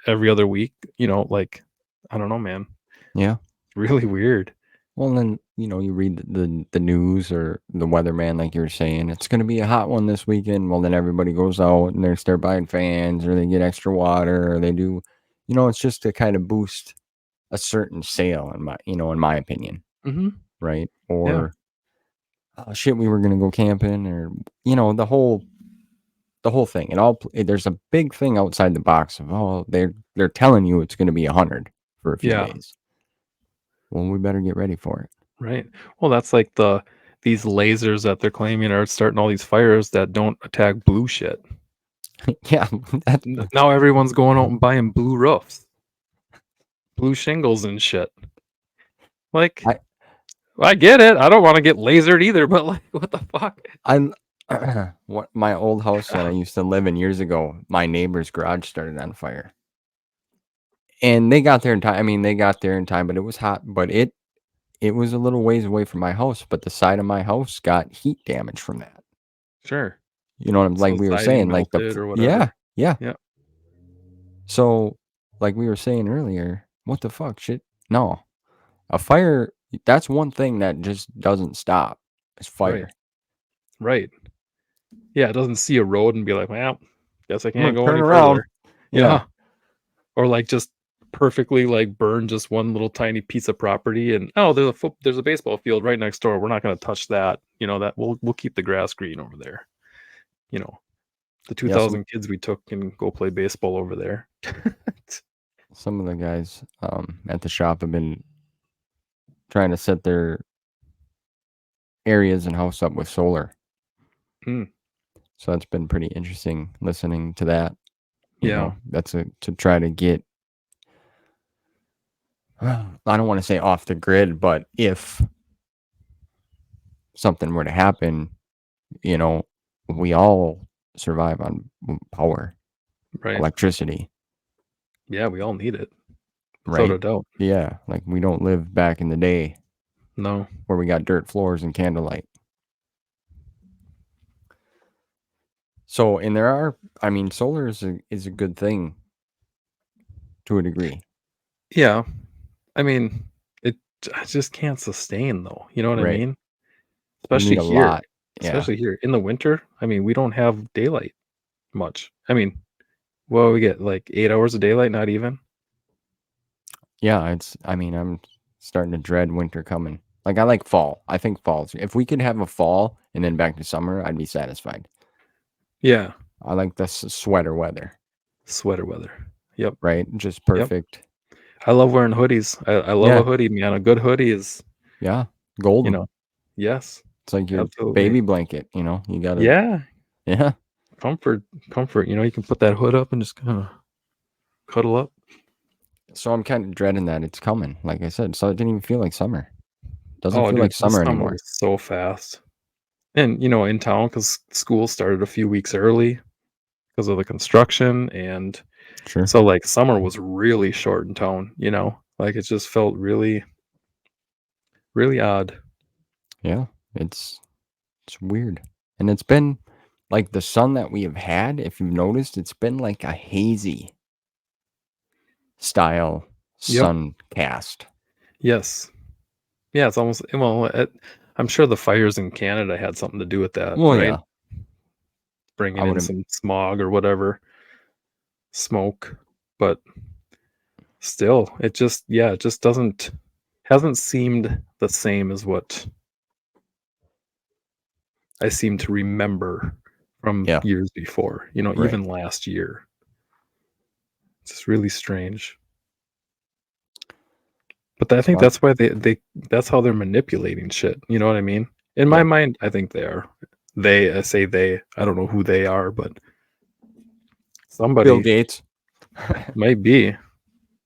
every other week, like, I don't know, man. Yeah. Really weird. Well, and then, you read the news or the weatherman, like you were saying, "It's gonna be a hot one this weekend." Well, then everybody goes out and they start buying fans or they get extra water or they do it's just to kind of boost a certain sale in my opinion, Mhm. right? Yeah. Or, "Oh, shit, we were gonna go camping," or, the whole thing. There's a big thing outside the box of, "Oh, they're telling you it's gonna be 100 for a few Yeah. days." Well, we better get ready for Right. Well, that's like these lasers that they're claiming are starting all these fires that don't attack blue shit. it. Yeah, that's Now everyone's going out and buying blue roofs, blue shingles and shit. Like, I I get it. I don't wanna get lasered either, but, like, what the fuck? I'm what my old house that I used to live in years ago, my neighbor's garage started on fire. And they got there in time. I mean, they got there in time, but it was hot, but it was a little ways away from my house, but the side of my house got heat damage from that. Sure. You know what I'm So like we were siding saying, like melted or yeah, whatever. yeah. Yeah. So, like we were saying earlier, what the fuck, shit? No. A fire, that's one thing that just doesn't stop. Is Right. fire. Right. Yeah, it doesn't see a road and be like, "Well, guess I I'm can't gonna go turn any around. further." Yeah. Yeah. Or, like, just perfectly, like, burn just one little tiny piece of property and, "Oh, there's a baseball field right next door. We're not gonna touch that." That we'll keep the grass green over there. You know, the Yeah, some 2,000 kids we took can go play baseball over there. some of the guys at the shop have been trying to set their areas and house up with solar. Mm, So that's been pretty interesting listening to that. yeah, That's to try to get I don't want to say off the grid, but if something were to happen, you know, we all survive on power, right. electricity, Yeah, we all need it, without right? a doubt. Yeah, like we don't live back in the day No. where we got dirt floors and candlelight. So, and I mean, solar is a good thing to a degree, Yeah, I mean, it I just can't sustain though, you know what I right? mean? We need Especially a here. lot. Yeah. Especially here. In the winter, I mean, we don't have daylight much. I mean, well, we get, like, 8 hours of daylight, not even? Yeah, I mean, I'm starting to dread winter coming. Like I like fall. I think falls. If we could have a fall and then back to summer, I'd be satisfied. Yeah, I like the sweater weather, sweater weather. Yep, right? Just yep. perfect. I love wearing hoodies. I love Yeah, a hoodie, man. A good hoodie is, yeah. you Golden. know yes, It's like your absolutely. baby blanket, you gotta Yeah, yeah. comfort, comfort, you can put that hood up and just kinda cuddle up. So I'm kind of dreading that it's coming. Like I said, so it didn't even feel like summer. Doesn't Oh, feel dude, like the summer summer anymore. was so fast. And, in town, because school started a few weeks early because of the construction, and Sure. so, like, summer was really short in town, you know? Like, it just felt really, really odd. Yeah. It's weird. And it's been like the sun that we have had, if you've noticed, it's been like a hazy. style Yep. sun cast. Yes. Yeah, it's almost well, I'm sure the fires in Canada had something to do with that, Well, right? yeah, I Bringing would in have. some smog or whatever, smoke, but still, it just yeah, it just doesn't hasn't seemed the same as what I seem to remember from Yeah, years before, right. even last year. It's just really strange. But I So think that's why they that's how they're manipulating shit, you know what I mean? In my yeah, mind, I think they are. They, I say they, I don't know who they are, but Bill somebody Gates. might be.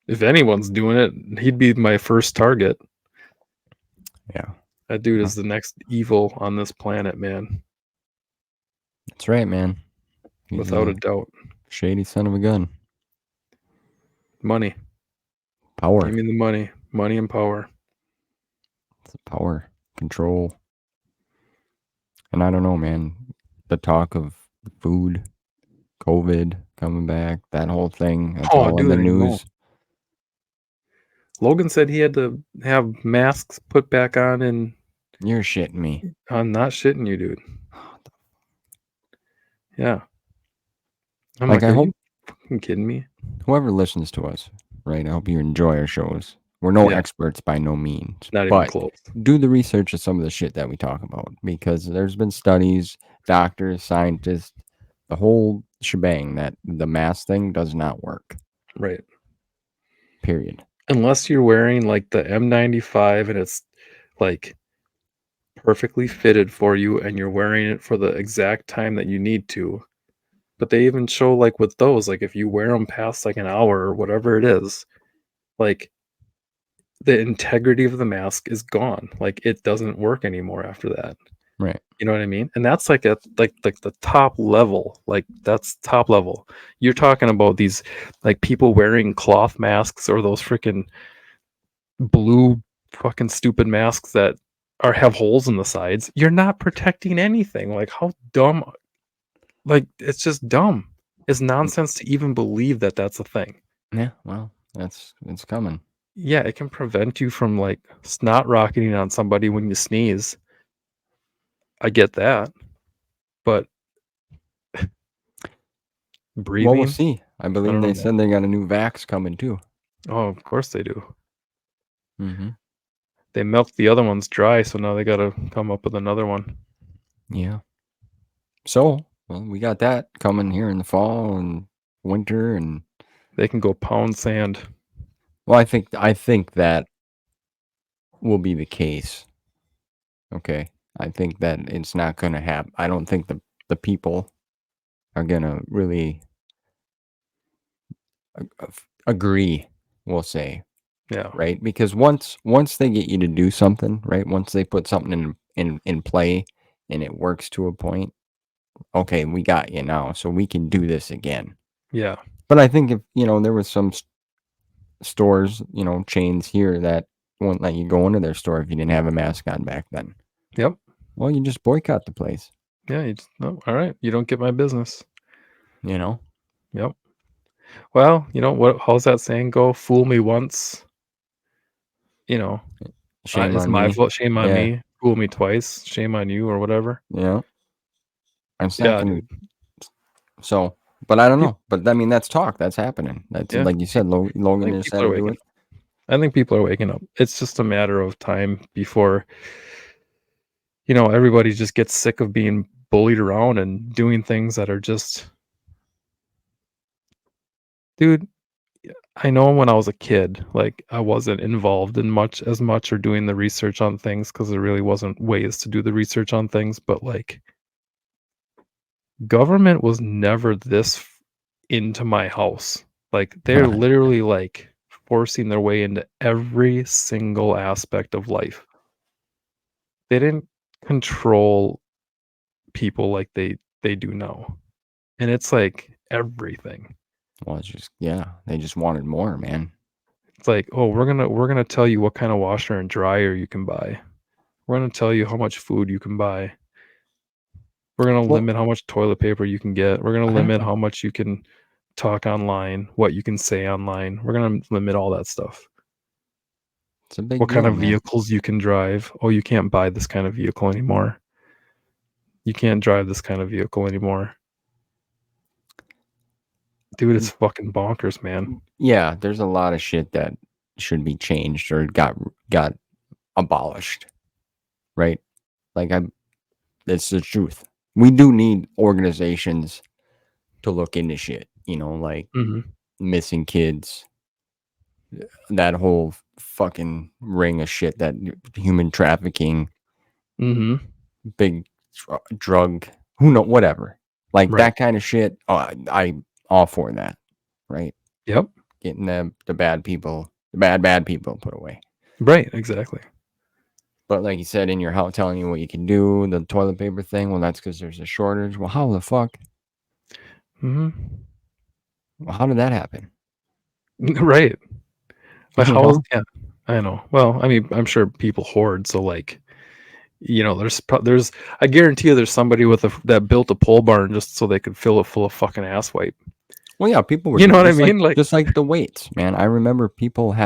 If anyone's doing it, he'd be my first target. Yeah, That dude huh, is the next evil on this planet, man, that's right, man. He's without a a doubt. shady son of a gun. Money. Give Power. me the money. Money and power. It's power, control. And I don't know, man. The talk of food, COVID coming back, that whole thing, that's Oh, all in the dude, I know. news. Logan said he had to have masks put back on, and You're shitting me. I'm not shitting you, dude. Yeah. I'm Like, like, I are you hope fucking kidding me? whoever listens to us, right? I hope you enjoy our shows. We're no Yeah, experts by no means, not even but close. do the research of some of the shit that we talk about because there's been studies, doctors, scientists, the whole shebang that the mask thing does not work. Right. Period. Unless you're wearing like the M95 and it's like perfectly fitted for you and you're wearing it for the exact time that you need to. But they even show like with those, like if you wear them past like an hour or whatever it is, like the integrity of the mask is gone. Like it doesn't work anymore after that. Right. You know what I mean? And that's like a like the top level. Like that's top level. You're talking about these like people wearing cloth masks or those freaking blue fucking stupid masks that are have holes in the sides. You're not protecting anything. Like how dumb, like it's just dumb. It's nonsense to even believe that that's a thing. Yeah. Well, it's coming. Yeah, it can prevent you from like snot rocketing on somebody when you sneeze. I get that. But Well, we'll breathing, see. I I believe don't they know, man. said they got a new vax coming too. Oh, of course they do. Mm-hmm. They milked the other ones dry, so now they gotta come up with another one. Yeah. So, well, we got that coming here in the fall and winter, and They can go pound sand. well, I think that will be the case. Okay, I think that it's not going to happen. I don't think the people are going to really agree. We'll say Yeah. right because once they get you to do something, right? Once they put something in play and it works to a point, okay, we got you now, so we can do this again. Yeah. But I think if there was some stores, chains here that wouldn't let you go into their store if you didn't have a mask on back then. Yep. Well, you just boycott the place, Yeah. You just, oh, all right. You don't get my business. you know? Yep. Well, you know what? How's that saying go? Fool me once, you know, Shame it's on my me. fault. Shame on Yeah, me. Fool me twice. Shame on you, or whatever. yeah. It's not Yeah, gonna dude. so but I don't Peop know. But I mean that's talk. That's happening. That's Yeah. like you said, I Logan think just people had are to do waking it. up. I think people are waking up. It's just a matter of time before, everybody just gets sick of being bullied around and doing things that are just, dude. I know when I was a kid, like I wasn't involved in much or doing the research on things because there really wasn't ways to do the research on things. But like, government was never this into my house. Like, they're literally like forcing their way into every single aspect of life. They didn't control people like they do now, and it's like everything. Well, it's just they just wanted more, man. It's like, oh, we're gonna tell you what kind of washer and dryer you can buy. We're gonna tell you how much food you can buy. We're gonna Well, limit how much toilet paper you can get. We're gonna I don't limit know. how much you can talk online, what you can say online. We're gonna limit all that stuff. It's a big What kind deal, of man. vehicles you can drive. Oh, you can't buy this kind of vehicle anymore. You can't drive this kind of vehicle anymore. Dude, it's Mm, fucking bonkers, man. yeah, there's a lot of shit that should be changed or got abolished, right? Like I It's the truth. We do need organizations to look into shit, like Mhm. missing kids, that whole fucking ring of shit, that human trafficking, Mhm. big drug, who know, whatever. Like Right. that kind of shit. I all for that, right? Yep. Getting the bad people, the bad people put away. Right, exactly. But like you said, in your house, telling you what you can do, the toilet paper thing. Well, that's because there's a shortage. Well, how the fuck? Mhm. Well, how did that happen? Right. But You how is know? yeah, I know. Well, I mean, I'm sure people hoard, so, like, there's I guarantee you there's somebody with a that built a pole barn just so they could fill it full of fucking ass wipe. Well, yeah, people were You know doing what I mean? Like just like the weights, man. I remember people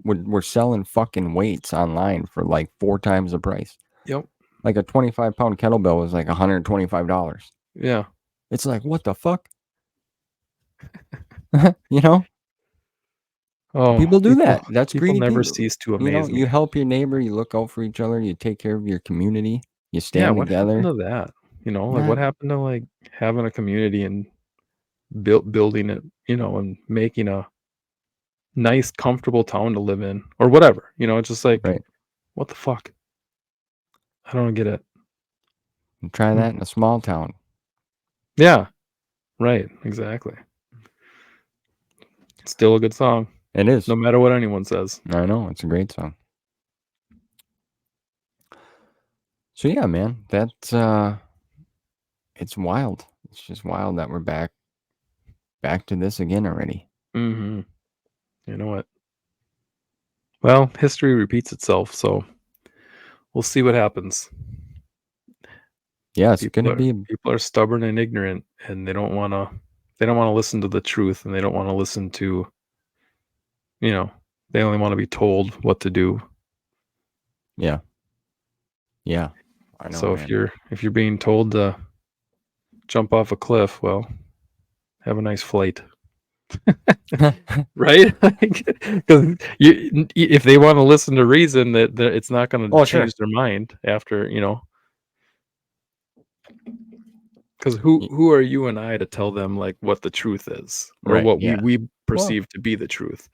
were selling fucking weights online for like 4 times the price. yep. Like a 25-pound kettlebell was like $125. Yeah. It's like, what the fuck? You know? Oh, People do people that. That's people greedy never people. cease to amaze me. You help your neighbor, you look out for each other, you take care of your community, you Yeah, stand what happened together. to that? Like, Nah, what happened to, like, having a community and building it, and making a nice, comfortable town to live in or whatever, it's just like, right. what the fuck? I don't get it. Try Hmm. that in a small town. Yeah, right, exactly. Still a good song, It is. no matter what anyone says. I know, it's a great song. So yeah, man, that's it's wild. It's just wild that we're back to this again already. Mhm. You know what? Well, history repeats itself, so we'll see what happens. Yeah, it's People gonna are be people are stubborn and ignorant, and they don't wanna listen to the truth, and they don't wanna listen to, you know, they only wanna be told what to do. yeah, yeah. I know, So if man. you're being told to jump off a cliff, well, have a nice flight. Right? Because if they wanna listen to reason, that it's not gonna Oh, change sure. their mind after, 'cause who Y who are you and I to tell them, like, what the truth is or Right, what we yeah. we Well, perceive to be the truth,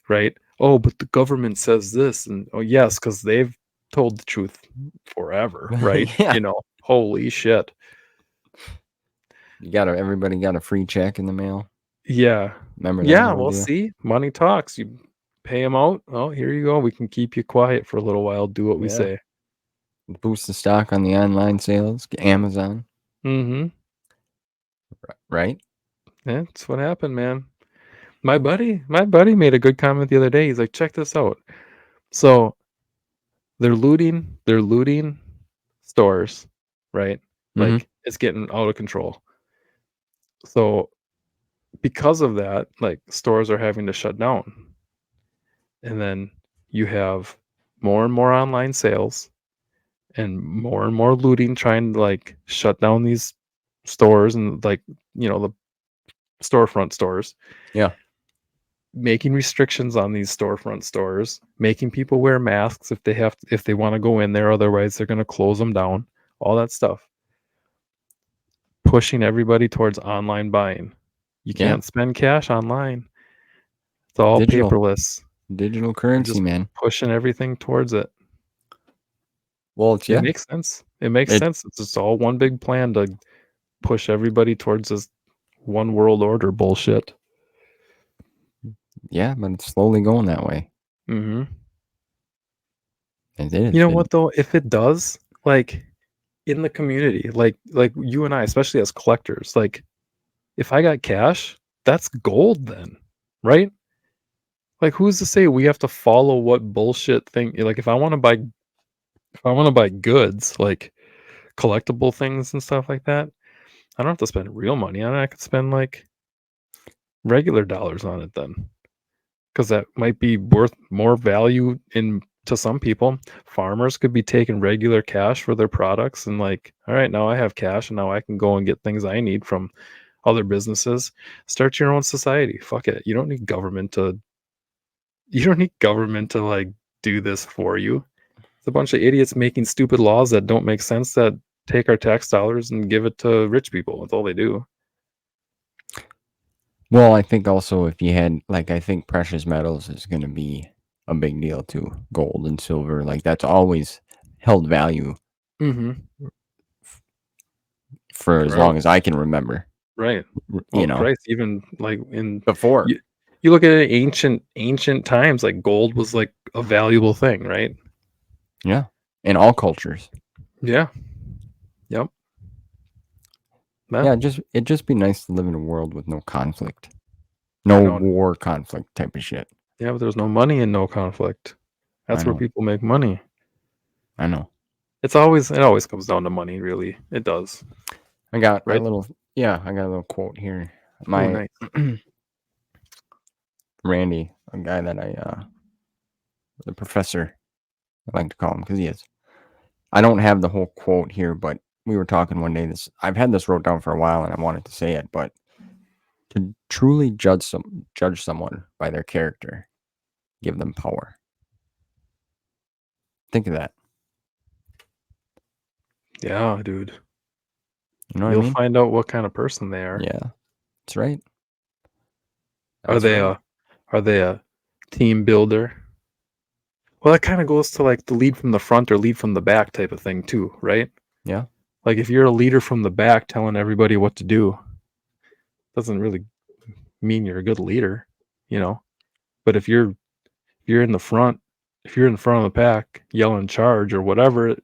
right? "Oh, but the government says this," and, "Oh, yes, because 'cause they've told the truth forever," right? yeah. Holy shit. Everybody got a free check in the mail. Yeah. Remember that Yeah, whole well, deal? see, money talks. You pay them out, "Oh, here you go. We can keep you quiet for a little while. Do what we Yeah. say." Boost the stock on the online sales, Amazon, Mhm. right? That's what happened, man. My buddy made a good comment the other day. He's like, "Check this out." So, they're looting stores, right? Mhm. Like, it's getting out of control. So, because of that, like, stores are having to shut down. And then you have more and more online sales and more looting trying to, like, shut down these stores and, like, the storefront stores, Yeah. making restrictions on these storefront stores, making people wear masks if they wanna go in there, otherwise they're gonna close them down, all that stuff. Pushing everybody towards online buying. You Yeah. can't spend cash online. It's all Digital paperless. digital They're currency, just man. pushing everything towards it. Well, it's It yeah. makes sense. It makes It sense. It's just all one big plan to push everybody towards this one world order bullshit. Yeah, but it's slowly going that way. Mhm. It You is. know what though? If it does, like, in the community, like you and I, especially as collectors, like, if I got cash, that's gold then, right? Like, who's to say we have to follow what bullshit thing like, if I wanna buy goods, like collectible things and stuff like that, I don't have to spend real money on it. I could spend, like, regular dollars on it then, because that might be worth more value in to some people. Farmers could be taking regular cash for their products and like, all right, now I have cash and now I can go and get things I need from other businesses. Start your own society. Fuck it. You don't need government to like do this for you. It's a bunch of idiots making stupid laws that don't make sense that take our tax dollars and give it to rich people. That's all they do. Well, I think also if you had like I think precious metals is going to be a big deal too. Gold and silver, like that's always held value Mhm. for as long Forever. as I can remember. Right. You Well, know, Christ, even like in before. you you look at ancient times, like gold was like a valuable thing, right? Yeah. In all cultures. Yeah. Yep. Yeah. Yeah, it'd just be nice to live in a world with no conflict. I No know. war conflict type of shit. Yeah, but there's no money and no conflict. I That's where know. people make money. I know. It always comes down to money, really. It does. I got a Right? little I got a little quote here. Oh, My nice. Randy, a guy that the professor, I like to call him because he is. I don't have the whole quote here, but we were talking one day. I've had this wrote down for a while, and I wanted to say it. But to truly judge someone by their character, give them power. Think of that. Yeah, dude. You know what I You'll mean? find out what kind of person they are. Yeah, that's right. Are That's they right. a team builder? Well, that kinda goes to, like, the lead from the front or lead from the back type of thing too, right? Yeah, Like, if you're a leader from the back telling everybody what to do, doesn't really mean you're a good leader, you know? But if you're in the front if you're in front of the pack yelling charge or whatever,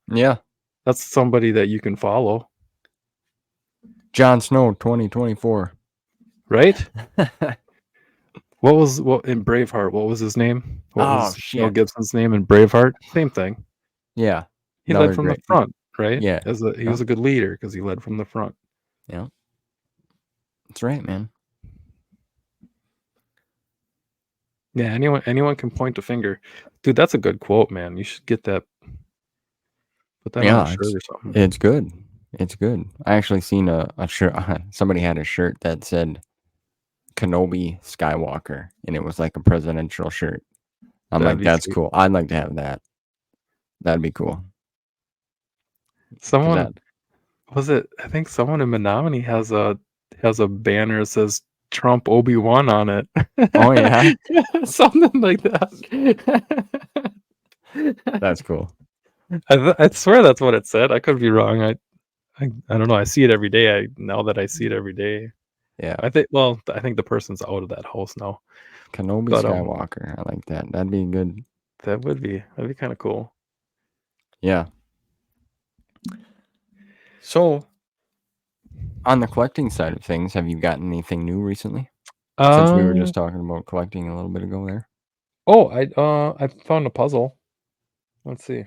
yeah. that's somebody that you can follow, Jon Snow, 2024. right? What in Braveheart, what was his name? What Oh was Mel shit. Gibson's name in Braveheart? Same thing. Yeah, He led another from the great. front, right? Yeah, He yeah, was a good leader because he led from the front. yeah. That's right, man. Yeah, anyone can point a finger. Dude, that's a good quote, man. You should get that put that on a Yeah, shirt or it's something. good. It's good. I actually seen a shirt. Somebody had a shirt that said Kenobi Skywalker, and it was like a presidential shirt. I'm That'd like, be that's sweet. cool. I'd like to have that. That'd be cool. Cause Someone that. was it I think someone in Menominee has a banner that says Trump Obi-Wan on it. Oh yeah, Something like that. that's cool. I swear that's what it said. I could be wrong. I don't know. I see it every day. Now that I see it every day. Yeah, I think the person's out of that house now. Kenobi But Skywalker. I like that. That'd be good. that'd be kind of cool. Yeah. So on the collecting side of things, have you gotten anything new recently? Since we were Uh just talking about collecting a little bit ago there. oh, I found a puzzle. Let's see.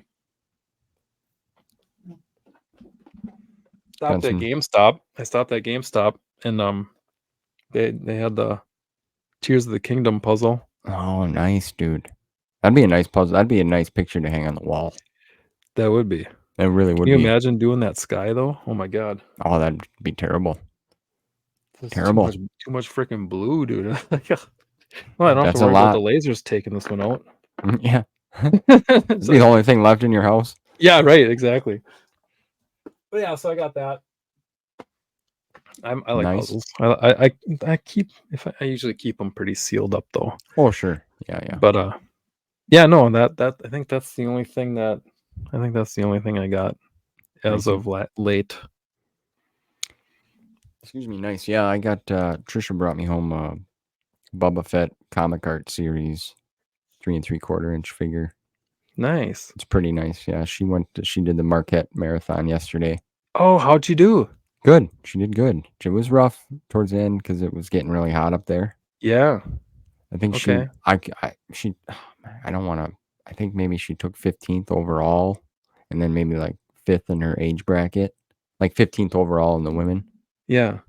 Got Stopped at some. GameStop. I stopped at GameStop and they had the Tears of the Kingdom puzzle. Oh, nice, dude. That'd be a nice puzzle. That'd be a nice picture to hang on the wall. That would be. It really Can would you be. imagine doing that sky though? Oh my god. Oh, that'd be terrible. There's Terrible. too much freaking blue, dude. Well, I don't have to That's a worry about the lot. lasers taking this one out. Yeah. It's Be the like only thing left in your house. yeah, right, exactly. But yeah, so I got that. I like Nice. puzzles. I keep if I usually keep them pretty sealed up though. Oh, sure. Yeah, yeah. But yeah, no, that I think that's the only thing I got I as see. of late. Excuse me. Nice. Yeah, I got Trisha brought me home Bubba Fett comic art series, 3 3/4 inch figure. Nice. It's pretty nice. Yeah, she did the Marquette Marathon yesterday. Oh, how'd you do? Good. She did good. It was rough towards the end because it was getting really hot up there. Yeah. I think Okay. she, I don't want to, I think maybe she took 15th overall and then maybe like fifth in her age bracket, like 15th overall in the women. Yeah.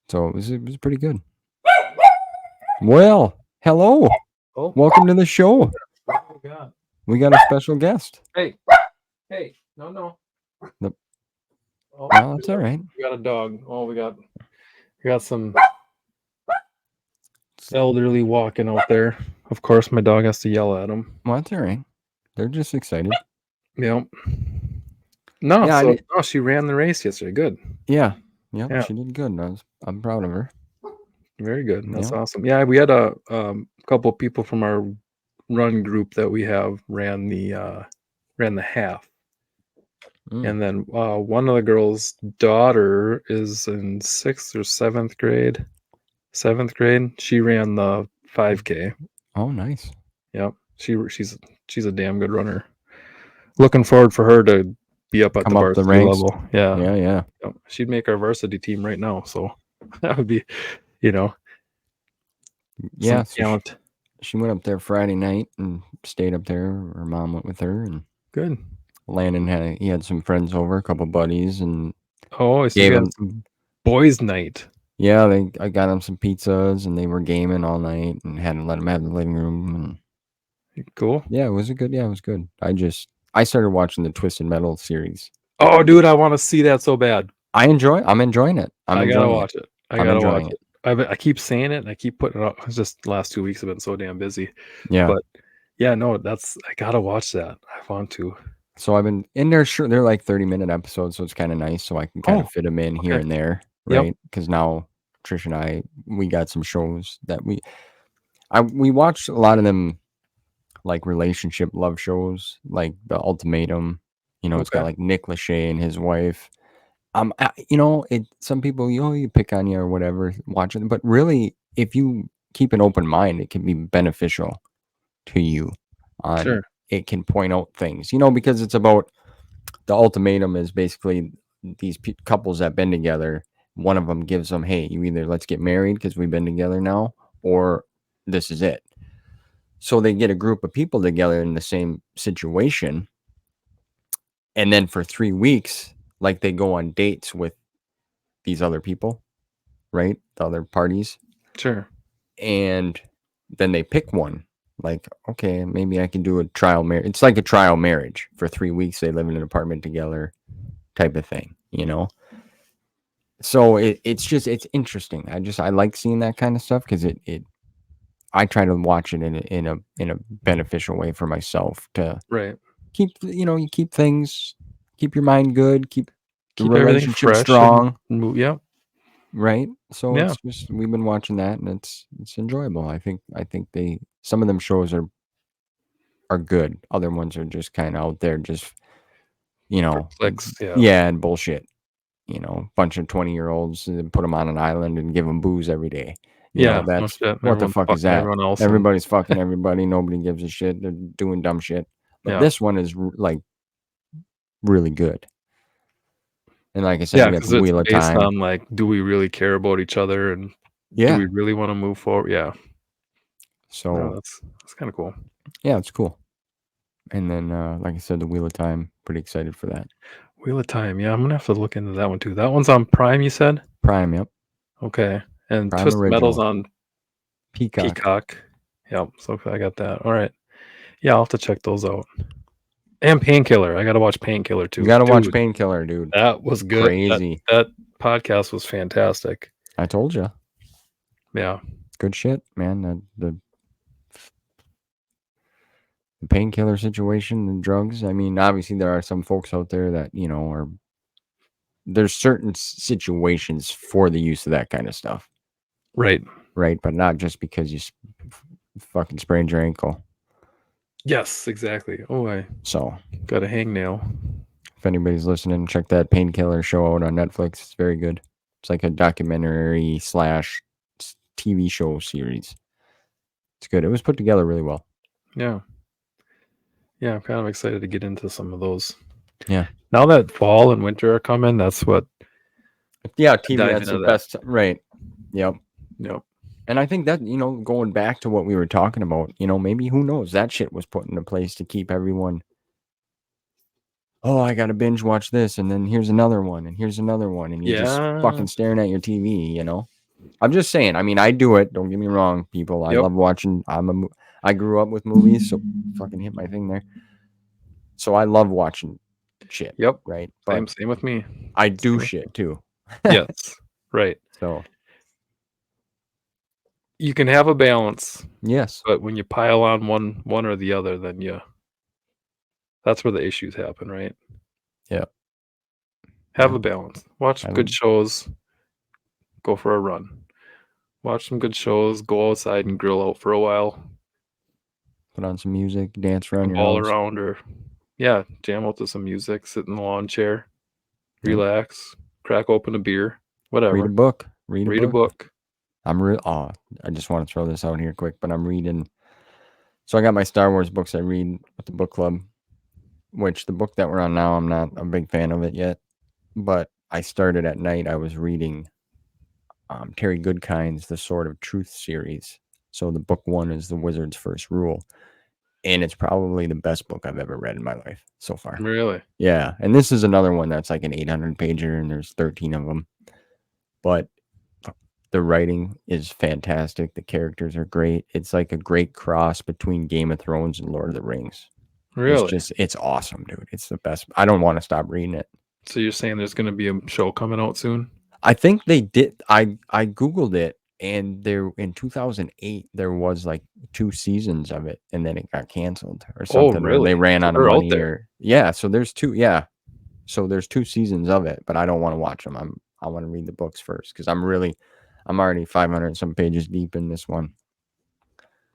So it was pretty good. Well, hello. Oh, Welcome to the show. oh God. We got a special guest. Hey, hey, no, no. The- Oh, Well, that's all right. we got a dog. Oh, we got some elderly walking out there. Of course, my dog has to yell at him. Well, that's all right. They're just excited. Yep. No, Yeah, so oh, she ran the race yesterday. Good. yeah, yep. Yeah, She did good. I'm proud of her. very good. That's Yep. awesome. Yeah, we had a couple of people from our run group that we have ran the half. Mm, And then one of the girls' daughter is in 6th or 7th grade. 7th grade, she ran the 5K. oh, nice. Yep, she's a damn good runner. Looking forward for her to be up at the Come up the varsity ranks. level. Yeah, Yeah, yeah, yep. She'd make our varsity team right now. So that would be, you know, some yeah. So talent. she went up there Friday night and stayed up there. Her mom went with her, and Good. Landon had some friends over, a couple buddies, and Oh, so gave you had him. some boys' night. Yeah, I got them some pizzas, and they were gaming all night, and had to let them have the living room. And Cool. yeah, it was a good. Yeah, it was good. I started watching the Twisted Metal series. Oh, dude, I want to see that so bad. I'm enjoying it. I'm I gotta enjoying it. watch it. I I'm gotta watch enjoying it. it. I keep saying it and I keep putting it up. It's just the last 2 weeks have been so damn busy. Yeah. But yeah, no, I gotta watch that. I want to. So I've been in there. Sure, they're like 30-minute episodes, so it's kind of nice. So I can kind of Oh, fit them in here okay. and there, Yep. right? Because now Trish and we got some shows that we watched a lot of them, like relationship love shows, like The Ultimatum. It's got Okay. like Nick Lachey and his wife. Some people, you pick on you or whatever, watch it, but really, if you keep an open mind, it can be beneficial to you. On Sure. It can point out things, because it's about the ultimatum is basically these couples that been together. One of them gives them, hey, you either let's get married because we've been together now, or this is it. So they get a group of people together in the same situation, and then for 3 weeks, like they go on dates with these other people, right? The other parties. Sure. And then they pick one. Like, okay, maybe I can do a trial marriage. It's like a trial marriage. For 3 weeks, they live in an apartment together, type of thing. So it's interesting. I like seeing that kind of stuff because I try to watch it in a beneficial way for myself to Right. you keep your mind good, keep the Keep everything relationship fresh and strong. yep. Right. So Yeah. it's just we've been watching that, and it's enjoyable. I think they some of them shows are good. Other ones are just kind of out there, just you For know, clicks. Yeah. yeah, and bullshit. Bunch of 20-year-olds and put them on an island and give them booze every day. Yeah. No That's shit. what the Everyone's fuck is fucking that? everyone else and Everybody's fucking everybody. Nobody gives a shit. They're doing dumb shit. But yeah. this one is like really good. And like I said, Yeah, we got because the it's Wheel of based Time. on like, do we really care about each other and do Yeah. we really want to move forward? Yeah. No, So that's kind of cool. yeah, it's cool. And then, like I said, the Wheel of Time. Pretty excited for that. Wheel of Time. Yeah, I'm gonna have to look into that one too. That one's on Prime, you said? Prime, yep. Okay. And Prime Twisted Metal's original. on Peacock. Peacock. Yep. So I got that. All right. Yeah, I'll have to check those out. And Painkiller. I gotta watch Painkiller You too. got to watch Dude, Painkiller, dude. that was good. Crazy. That podcast was fantastic. I told you. Yeah. Good shit, man. The painkiller situation, the drugs. I mean, obviously there are some folks out there that are. There's certain situations for the use of that kind of stuff, Right. right? But not just because you fucking sprained your ankle. Yes, exactly. Oh, I So got a hangnail. if anybody's listening, check that Painkiller show out on Netflix. It's very good. It's like a documentary slash TV show series. It's good. It was put together really well. Yeah. Yeah, I'm kind of excited to get into some of those. Yeah. Now that fall and winter are coming, that's what Yeah, TV, dive that's the into that. best. Right. Yep. Yep. And I think that, going back to what we were talking about, maybe who knows, that shit was put into place to keep everyone, oh, I got to binge watch this. And then here's another one. And here's another one. And you're just Yeah. fucking staring at your TV. I'm just saying. I mean, I do it. Don't get me wrong, people. I Yep. love watching. I grew up with movies, so fucking hit my thing there. So I love watching shit, Yep. right? But Same with me. I do Same with me. shit too. Yes. Right. So You can have a balance, yes, but when you pile on one or the other, then that's where the issues happen, right? yeah, Have yeah. a balance. Watch I some good shows, go for a run. Watch some good shows, go outside and grill out for a while, put on some music, dance kick a around your ball house. around or yeah, jam out to some music, sit in the lawn chair, Yep. relax, crack open a beer, Read a whatever. book. Read a Read a book. book. I'm real. Oh, I just want to throw this out here quick, but I'm reading. So I got my Star Wars books I read with the book club, which the book that we're on now, I'm not a big fan of it yet. But I started at night. I was reading Terry Goodkind's The Sword of Truth series. So the book one is The Wizard's First Rule, and it's probably the best book I've ever read in my life so far. Really? Yeah, and this is another one that's like an 800 pager, and there's 13 of them. But the writing is fantastic. The characters are great. It's like a great cross between Game of Thrones and Lord of the Rings. Really? It's awesome, dude. It's the best. I don't want to stop reading it. So you're saying there's gonna be a show coming out soon? I think they did. I googled it, and there in 2008 there was like 2 seasons of it, and then it got canceled or Oh, something, or they really? ran So out of they're out money, there. or yeah. So there's two. Yeah, so there's 2 seasons of it, but I don't want to watch them. I want to read the books first because I'm already 500 some pages deep in this one.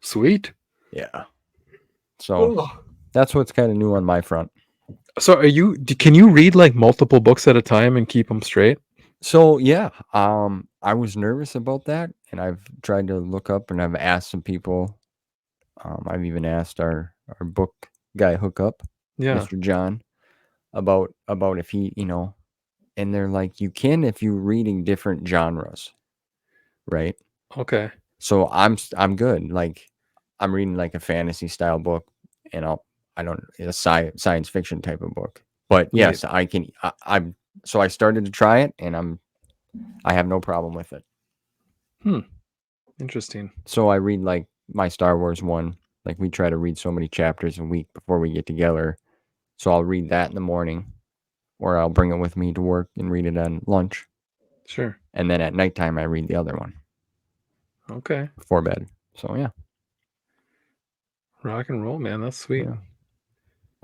Sweet. Yeah. So Oh. that's what's kind of new on my front. So can you read like multiple books at a time and keep them straight? So yeah, I was nervous about that, and I've tried to look up, and I've asked some people. I've even asked our book guy hookup, Yeah. Mr. John, about if he, and they're like, you can if you're reading different genres, right? Okay. So I'm good. Like I'm reading like a fantasy style book, and I don't a science fiction type of book. But Right. yes, I can. I'm so I started to try it, and I have no problem with it. Hmm. Interesting. So I read like my Star Wars one. Like we try to read so many chapters a week before we get together. So I'll read that in the morning, or I'll bring it with me to work and read it on lunch. Sure. And then at nighttime, I read the other one Okay. before bed. So yeah, Rock and roll, man. That's sweet. yeah,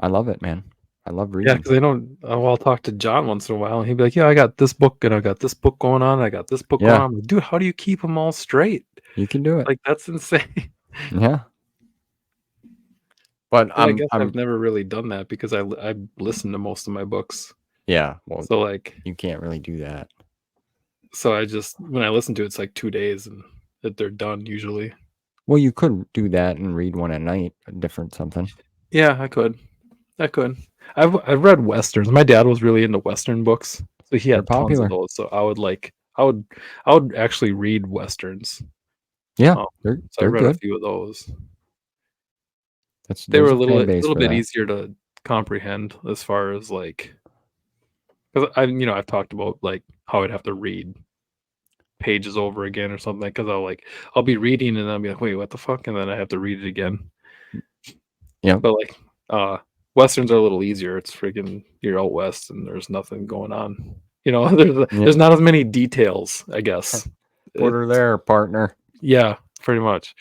I love it, man. I love Yeah, reading. because I don't. I'll talk to John once in a while, and he'd be like, "Yeah, I got this book, and I got this book going on. I got this book going Yeah, on." I'm like, dude, how do you keep them all straight? you can do it. Like that's insane. Yeah, but And I guess I've never really done that because I listen to most of my books. yeah. Well, So like, you can't really do that. so I just when I listen to it, it's like 2 days and that they're done usually. Well, you could do that and read one at night, a different something. Yeah, I could. I could. I've read westerns. My dad was really into western books, so he They're had tons of popular. those. So I would actually read westerns. Yeah, Um, so I they're read a good. few of those. They were There's a fan base little for bit that. easier to comprehend as far as like because I've talked about like how I'd have to read pages over again or something because I'll be reading and I'll be like, wait, what the fuck? And then I have to read it again. Yep. But like westerns are a little easier. It's freaking you're out west and there's nothing going on. Yep. There's not as many details, I guess. Put It, her there, partner. yeah, pretty much.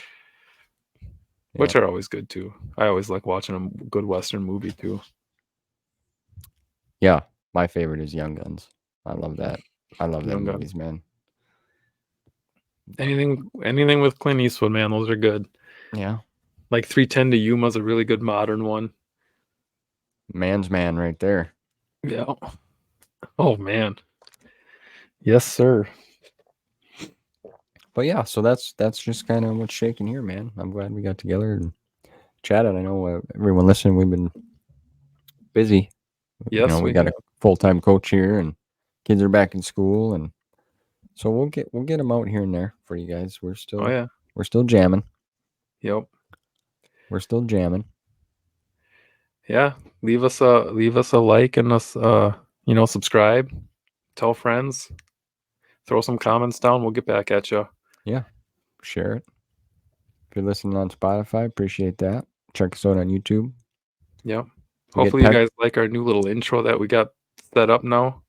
Yeah. Which are always good too. I always like watching a good western movie too. Yeah. My favorite is Young Guns. I love that. I love them Young movies, Guns. man. Anything with Clint Eastwood, man, those are good. Yeah. Like 310 to Yuma's a really good modern one. Man's man right there. Yeah. Oh man. Yes, sir. But yeah, so that's just kind of what's shaking here, man. I'm glad we got together and chatted. I know everyone listening, we've been busy. Yes, We we got have. a full-time coach here, and kids are back in school, and so we'll get them out here and there for you guys. Oh yeah. We're still jamming. Yep. We're still jamming. Yeah. Leave us a like and us subscribe. Tell friends. throw some comments down. We'll get back at you. Yeah, share it. If you're listening on Spotify, appreciate that. Check us out on YouTube. Yep. We get Hopefully you tech. guys like our new little intro that we got set up now.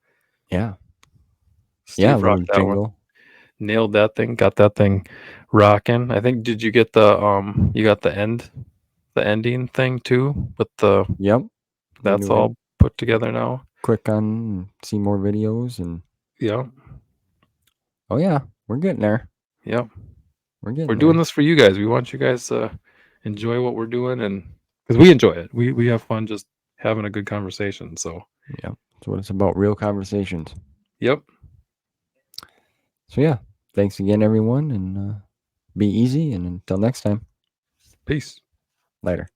Yeah, yeah, a Steve little rocked that one. jingle. Nailed that thing. Got that thing rocking. I think did you get the you got the ending thing too with the Yep. The that's new end. all put together now. Click on and see more videos and Yep. oh yeah, we're getting there. Yep. We're We're getting doing there. this for you guys. We want you guys to enjoy what we're doing and because we enjoy it. We have fun just having a good conversation. So Yeah, that's what it's about. Real conversations. yep. So yeah, thanks again, everyone, and be easy. And until next time, Peace. later.